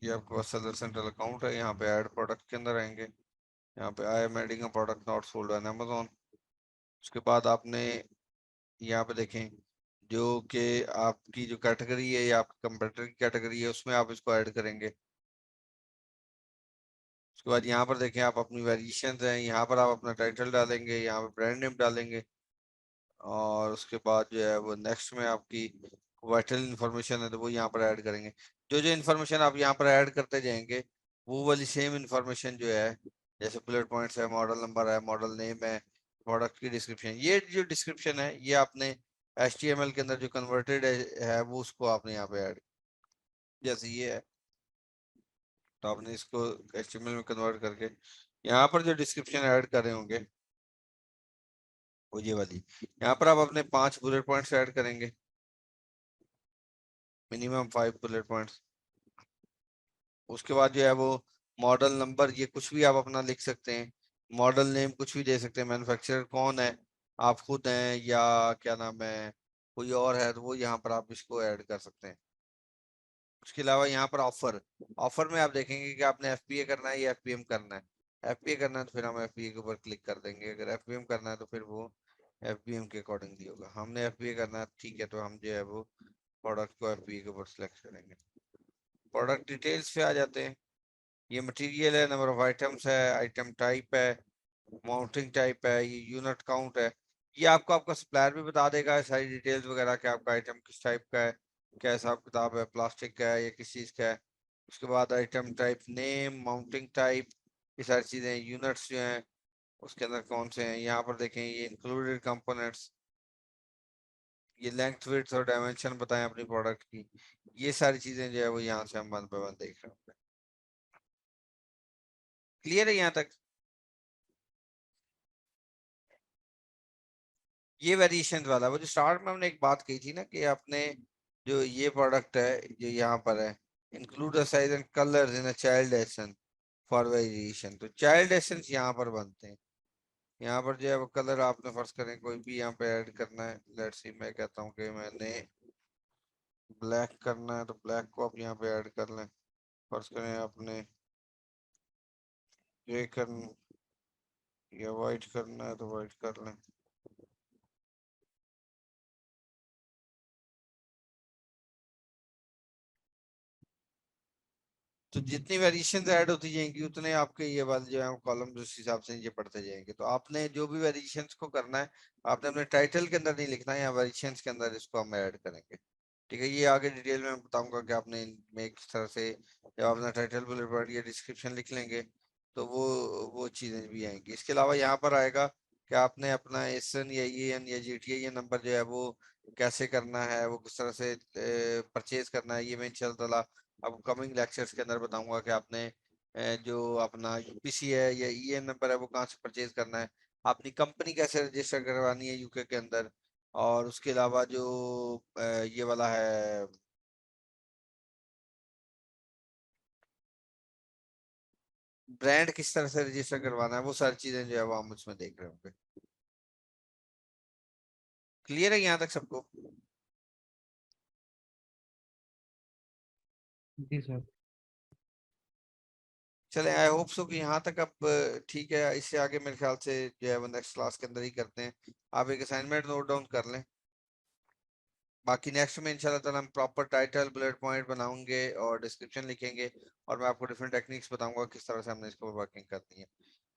ये आपके पास सेलर सेंट्रल अकाउंट है, यहाँ पे ऐड प्रोडक्ट के अंदर आएंगे, यहाँ पे I am adding a product not sold on Amazon. उसके बाद आपने यहाँ पे देखें जो कि आपकी जो कैटेगरी है या आपके कंप्यूटर की कैटेगरी है उसमें आप इसको ऐड करेंगे। उसके बाद यहाँ पर देखें आप अपनी वेरिएशन हैं, यहाँ पर आप अपना टाइटल डालेंगे, यहाँ पे ब्रांड नेम डालेंगे, और उसके बाद जो है वो नेक्स्ट में आपकी वाइटल इंफॉर्मेशन है तो वो यहाँ पर ऐड करेंगे। जो जो इन्फॉर्मेशन आप यहाँ पर ऐड करते जाएंगे वो वाली सेम इंफॉर्मेशन जो है, जैसे बुलेट पॉइंट्स है, मॉडल नंबर है, मॉडल नेम है, प्रोडक्ट की डिस्क्रिप्शन, ये जो डिस्क्रिप्शन है ये आपने HTML के अंदर जो कन्वर्टेड है वो उसको आपने यहाँ पे ऐड, जैसे ये है तो आपने इसको HTML में कन्वर्ट करके यहाँ पर जो डिस्क्रिप्शन ऐड कर रहे होंगे वो ये वाली, यहाँ पर आप अपने 5 बुलेट पॉइंट्स ऐड करेंगे, मिनिमम 5 बुलेट पॉइंट्स। उसके बाद जो है वो मॉडल नंबर ये कुछ भी आप अपना लिख सकते हैं, मॉडल नेम कुछ भी दे सकते हैं, मैन्युफैक्चरर कौन है, आप खुद हैं या क्या नाम है कोई और है, तो वो यहाँ पर आप इसको ऐड कर सकते हैं। उसके अलावा यहाँ पर ऑफर, ऑफर में आप देखेंगे कि आपने FPA करना है या FPM करना है। FPA करना है तो फिर हम FPA के ऊपर क्लिक कर देंगे, अगर FPM करना है तो फिर वो FPM के अकॉर्डिंगली होगा। हमने FPA करना है ठीक है, तो हम जो है वो प्रोडक्ट को FPA के ऊपर सिलेक्ट करेंगे। प्रोडक्ट डिटेल्स पे आ जाते हैं, ये मटेरियल है, नंबर ऑफ आइटम्स है, आइटम टाइप है, माउंटिंग टाइप है, ये यूनिट काउंट है, ये आपको आपका सप्लायर भी बता देगा सारी डिटेल्स वगैरह कि आपका आइटम किस टाइप का है, क्या हिसाब किताब है, प्लास्टिक का है या किस चीज़ का है। उसके बाद item type, name, mounting type, ये सारी चीज़ें, यूनिट्स जो हैं उसके अंदर कौन से हैं, यहाँ पर देखें ये इंक्लूडेड कंपोनेंट्स, ये लेंथ, विड्थ और डायमेंशन बताएं अपनी प्रोडक्ट की, ये सारी चीज़ें जो है वो यहाँ से हम वन बाय वन देख रहे हैं। क्लियर है यहाँ तक? ये वेरिएशन वाला वो जो स्टार्ट में हमने एक बात कही थी ना कि आपने जो ये प्रोडक्ट है जो यहाँ पर है, include the size and colours in a child essence for variation, तो चाइल्ड एसेंस यहाँ पर बनते हैं। यहाँ पर जो है वो कलर आपने फर्ज करें कोई भी यहाँ पे ऐड करना है, लेट्स सी मैं कहता हूँ कि मैंने ब्लैक करना है तो ब्लैक को आप यहाँ पे ऐड कर लें, फर्ज करें आपने ग्रे करना या वाइट करना है तो वाइट कर लें। तो जितनी वेरिएशन ऐड होती जाएंगी उतने आपके ये वाले जो है कॉलम्स उस हिसाब से ये पढ़ते जाएंगे। तो आपने जो भी वेरिएशन को करना है आपने अपने टाइटल के अंदर नहीं लिखना है, या वेरिएशन के अंदर इसको हम ऐड करेंगे। ठीक है, ये आगे डिटेल में बताऊंगा कि आपने इनमें किस तरह से जब अपना टाइटल बुलेट पॉइंट या डिस्क्रिप्शन लिख लेंगे तो वो चीजें भी आएंगी। इसके अलावा यहाँ पर आएगा कि आपने अपना SN या EN या GTI नंबर जो है वो कैसे करना है, वो किस तरह से परचेज करना है, ये मैं इंशाल्लाह आपको कमिंग लेक्चर्स के अंदर बताऊंगा कि आपने जो अपना UPC है या EN नंबर है वो कहाँ से परचेज करना है, अपनी कंपनी कैसे रजिस्टर करवानी है UK के अंदर, और उसके अलावा जो ये वाला है ब्रांड किस तरह से रजिस्टर करवाना है, वो सारी चीजें जो है वो हम उसमें देख रहे होंगे। क्लियर है यहाँ तक सबको? जी सर। चले, आई होप सो कि यहाँ तक अब ठीक है। इससे आगे मेरे ख्याल से जो है वो नेक्स्ट क्लास के अंदर ही करते हैं। आप एक असाइनमेंट नोट डाउन कर लें, बाकी नेक्स्ट में इंशाल्लाह ताला हम प्रॉपर टाइटल बुलेट पॉइंट बनाएंगे और डिस्क्रिप्शन लिखेंगे, और मैं आपको डिफरेंट टेक्निक्स बताऊंगा किस तरह से हमने इसको वर्किंग करनी है।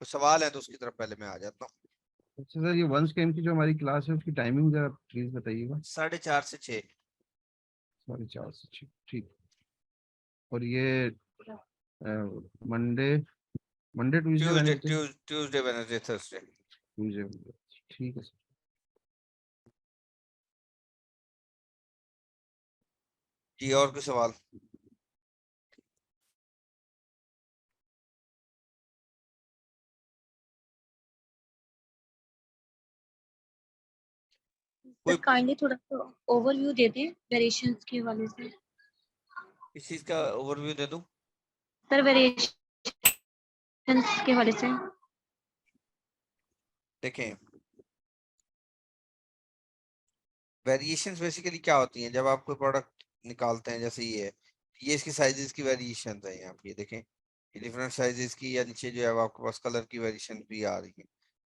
कुछ सवाल है तो उसकी तरफ पहले मैं आ जाता हूँ। अच्छा सर, ये 1 स्कैम की जो हमारी क्लास है उसकी टाइमिंग जरा प्लीज बताइएगा। 4:30 से 6। 4:30 से 6, ठीक। और ये Monday Monday Tuesday Tuesday Wednesday Tuesday Wednesday Thursday. Tuesday, ठीक है सर। जी, और कोई सवाल? सर कोई काइंडली थोड़ा सा ओवरव्यू दे दें वेरिएशंस के हवाले से। इस चीज का ओवरव्यू दे दूं? सर वेरिएशंस के हवाले से। देखें, वेरिएशंस बेसिकली क्या होती हैं, जब आप कोई प्रोडक्ट निकालते हैं जैसे ये है ये इसकी साइजेस की वेरिएशन है यहाँ पे, ये देखें, ये डिफरेंट साइजेस की, या नीचे जो है वो आपके पास कलर की वेरिएशन भी आ रही है।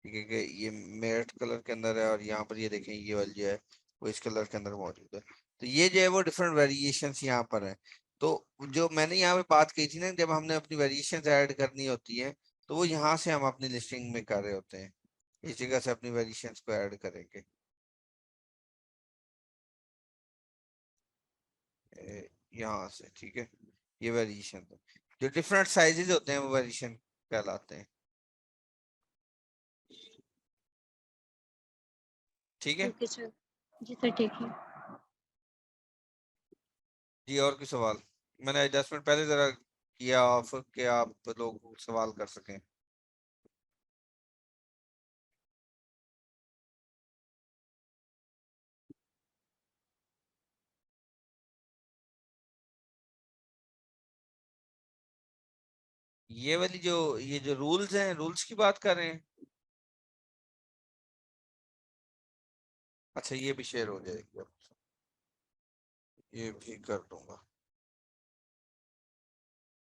ठीक है, कि ये मेरठ कलर के अंदर है, और यहाँ पर ये देखें ये वाली जो है वो इस कलर के अंदर मौजूद है। तो ये जो है वो डिफरेंट वेरिएशंस यहाँ पर है। तो जो मैंने यहाँ पे बात की थी ना, जब हमने अपनी वेरिएशंस ऐड करनी होती है, तो वो यहाँ से हम अपनी लिस्टिंग में कर रहे होते हैं, इस जगह से अपनी वेरिएशंस को ऐड करेंगे। यहाँ से, ठीक है, ये वेरिएशन है। जो डिफरेंट साइजेस होते हैं वो वेरिएशन कहलाते हैं। ठीक है ओके सर। जी सर ठीक है। जी, और कोई सवाल? मैंने 10 मिनट पहले जरा किया ऑफ कि आप लोग सवाल कर सकें। ये वाली जो, ये जो रूल्स हैं, रूल्स की बात कर रहे हैं? अच्छा, ये भी शेयर हो जाएगी, ये भी कर दूंगा।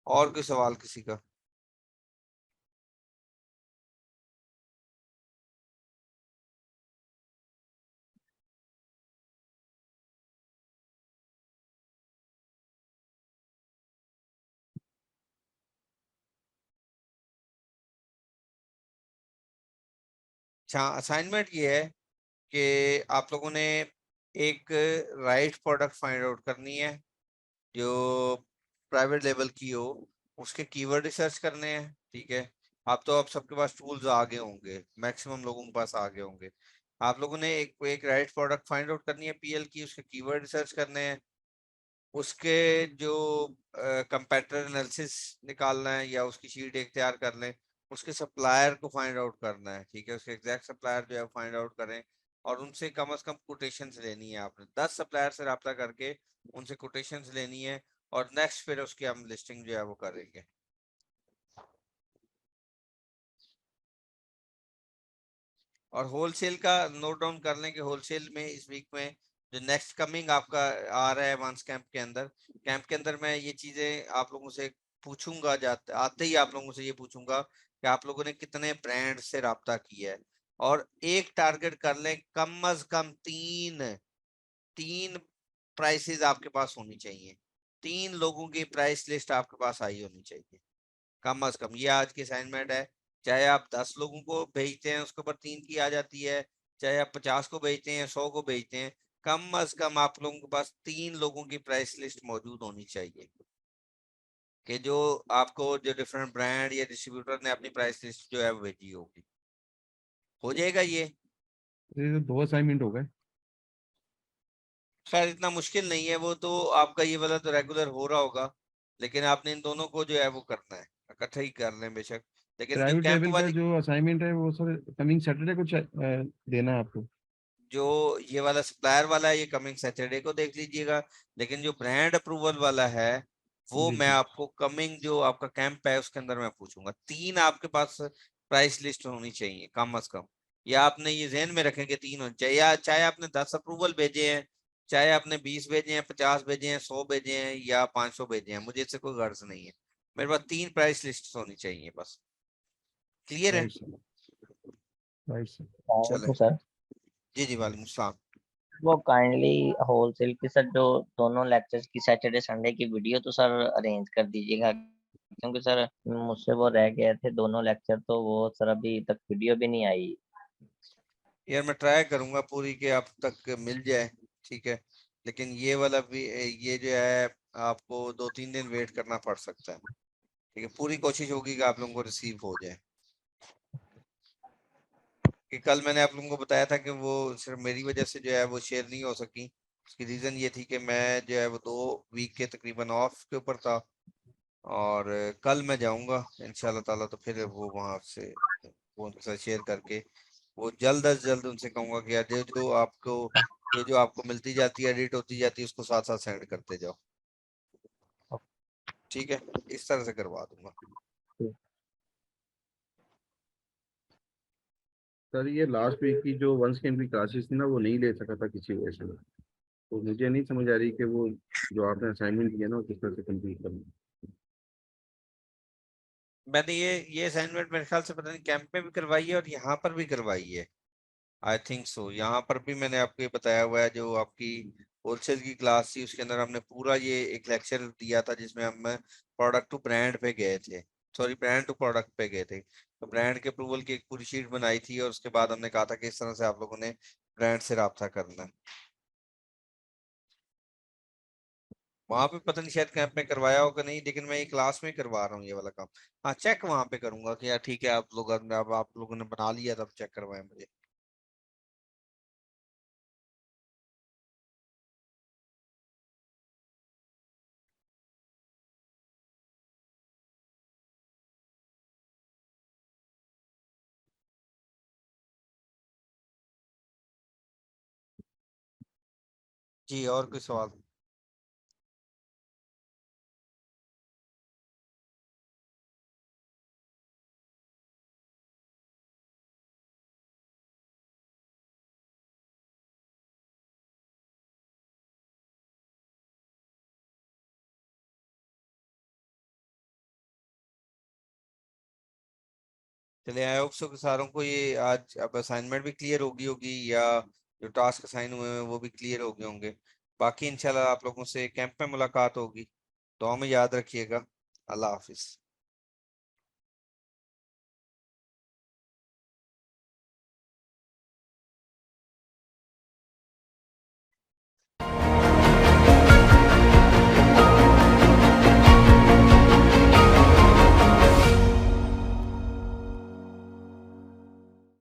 और कोई सवाल किसी का? अच्छा, असाइनमेंट ये है कि आप लोगों ने एक राइट प्रोडक्ट फाइंड आउट करनी है जो प्राइवेट लेवल की हो, उसके कीवर्ड रिसर्च करने हैं। ठीक है, आप तो, अब सबके पास टूल्स आ गए होंगे, मैक्सिमम लोगों के पास आ गए होंगे। आप लोगों ने एक राइट प्रोडक्ट फाइंड आउट करनी है पीएल की, उसके कीवर्ड रिसर्च करने हैं, उसके जो कंपेटिटर एनालिसिस निकालना है, या उसकी शीट एक तैयार कर लें, उसके सप्लायर को फाइंड आउट करना है। ठीक है, उसके एग्जैक्ट सप्लायर जो है फाइंड आउट करें, और उनसे कम से कम कोटेशंस लेनी है। आपने 10 सप्लायर से रब्ता करके उनसे कोटेशंस लेनी है, और नेक्स्ट फिर उसकी हम लिस्टिंग जो है वो करेंगे। और होलसेल का नोट डाउन कर लें कि होलसेल में इस वीक में जो नेक्स्ट कमिंग आपका आ रहा है वंस कैंप के अंदर मैं ये चीजें आप लोगों से पूछूंगा, जाते आते ही आप लोगों से ये पूछूंगा कि आप लोगों ने कितने ब्रांड से राब्ता किया है, और एक टारगेट कर लें, कम अज कम तीन तीन प्राइसेस आपके पास होनी चाहिए, 3 लोगों की प्राइस लिस्ट आपके पास आई होनी चाहिए कम अज कम। ये आज की असाइनमेंट है। चाहे आप 10 लोगों को भेजते हैं उसके ऊपर 3 की आ जाती है, चाहे आप 50 को भेजते हैं, 100 को भेजते हैं, कम अज कम आप लोगों के पास 3 लोगों की प्राइस लिस्ट मौजूद होनी चाहिए, कि जो आपको जो डिफरेंट ब्रांड या डिस्ट्रीब्यूटर ने अपनी प्राइस लिस्ट जो है वो भेजी होगी। हो जाएगा ये? ये तो 2 असाइनमेंट हो गए। खैर इतना मुश्किल नहीं है, वो तो आपका ये वाला तो रेगुलर हो रहा होगा, लेकिन आपने इन दोनों को जो है वो करना है, इकट्ठा ही कर लें बेशक, लेकिन जो प्राइवेट कैंप लेवल का वाली, जो असाइनमेंट है वो सर कमिंग सैटरडे को देना है आपको। जो ये वाला सप्लायर वाला है ये कमिंग सैटरडे को देख लीजिएगा, लेकिन जो ब्रांड अप्रूवल वाला है वो जी मैं जी। आपको कमिंग जो आपका कैंप है उसके अंदर मैं पूछूंगा। 3 आपके पास प्राइस लिस्ट होनी चाहिए कम अज कम, या आपने ये जहन में रखें कि 3 होनी चाहिए, या चाहे आपने 10 अप्रूवल भेजे हैं, चाहे आपने 20 भेजे हैं, 50 भेजे हैं, 100 भेजे हैं, या 500 भेजे हैं, मुझे इससे कोई गर्ज नहीं है, मेरे पास 3 प्राइस लिस्ट होनी चाहिए बस। क्लियर है? Right sir. Right sir. चले, वालेकुम सर। जी जी, वालेकुम सलाम। वो काइंडली होलसेल की सर जो दोनों लेक्चर्स की सैटरडे संडे की वीडियो तो सर अरेंज कर दीजिएगा, क्योंकि सर मुझसे वो रह गए थे दोनों लेक्चर, तो वो सर अभी तक वीडियो भी नहीं आई। यार मैं ट्राई करूंगा पूरी के आप तक मिल जाए। ठीक है, लेकिन ये वाला भी, ये जो है आपको 2-3 दिन वेट करना पड़ सकता है। ठीक है, पूरी कोशिश होगी कि आप लोगों को रिसीव हो जाए। कि कल मैंने आप लोगों को बताया था कि वो सिर्फ मेरी वजह से जो है वो शेयर नहीं हो सकी, उसकी रीजन ये थी कि मैं जो है वो 2 वीक के तकरीबन ऑफ के ऊपर था, और कल मैं जाऊंगा इंशाल्लाह ताला, तो फिर वो वहां से वो उनके साथ शेयर करके वो जल्द अज जल्द उनसे कहूंगा कि यार जो आपको मिलती जाती है, एडिट होती जाती है, उसको साथ साथ सेंड करते जाओ। ठीक है, इस तरह से करवा दूंगा। सर ये लास्ट वीक की जो वन स्कैन की क्लासेस थी ना वो नहीं ले सका था किसी वजह से। तो मुझे नहीं समझ आ रही कि वो जो आपने असाइनमेंट दिया ना वो किस तरह से कंप्लीट करना। मैंने ये असाइनमेंट मेरे ख्याल से पता नहीं कैंप में भी करवाई है और यहाँ पर भी करवाई है, आई थिंक सो। यहाँ पर भी मैंने आपको ये बताया हुआ है, जो आपकी होलसेल की क्लास थी उसके अंदर हमने पूरा ये एक लेक्चर दिया था जिसमें हम प्रोडक्ट टू ब्रांड पे गए थे, सॉरी ब्रांड टू प्रोडक्ट पे गए थे। तो ब्रांड के अप्रूवल की एक पूरी शीट बनाई थी और उसके बाद हमने कहा था कि इस तरह से आप लोगों ने ब्रांड से राब्ता करना है। वहां पे पता नहीं शायद कैंप में करवाया होगा नहीं, लेकिन मैं ये क्लास में करवा रहा हूँ ये वाला काम। हाँ चेक वहां पे करूंगा कि यार ठीक है, आप लोग अब आप लोगों ने बना लिया तब चेक करवाएं मुझे। जी और कोई सवाल? चलिए आई होप सो कि सारों को ये आज अब असाइनमेंट भी क्लियर होगी होगी या जो टास्क असाइन हुए हैं वो भी क्लियर हो गए होंगे। बाकी इंशाल्लाह आप लोगों से कैंप में मुलाकात होगी। दुआ में याद रखिएगा। अल्लाह हाफिज।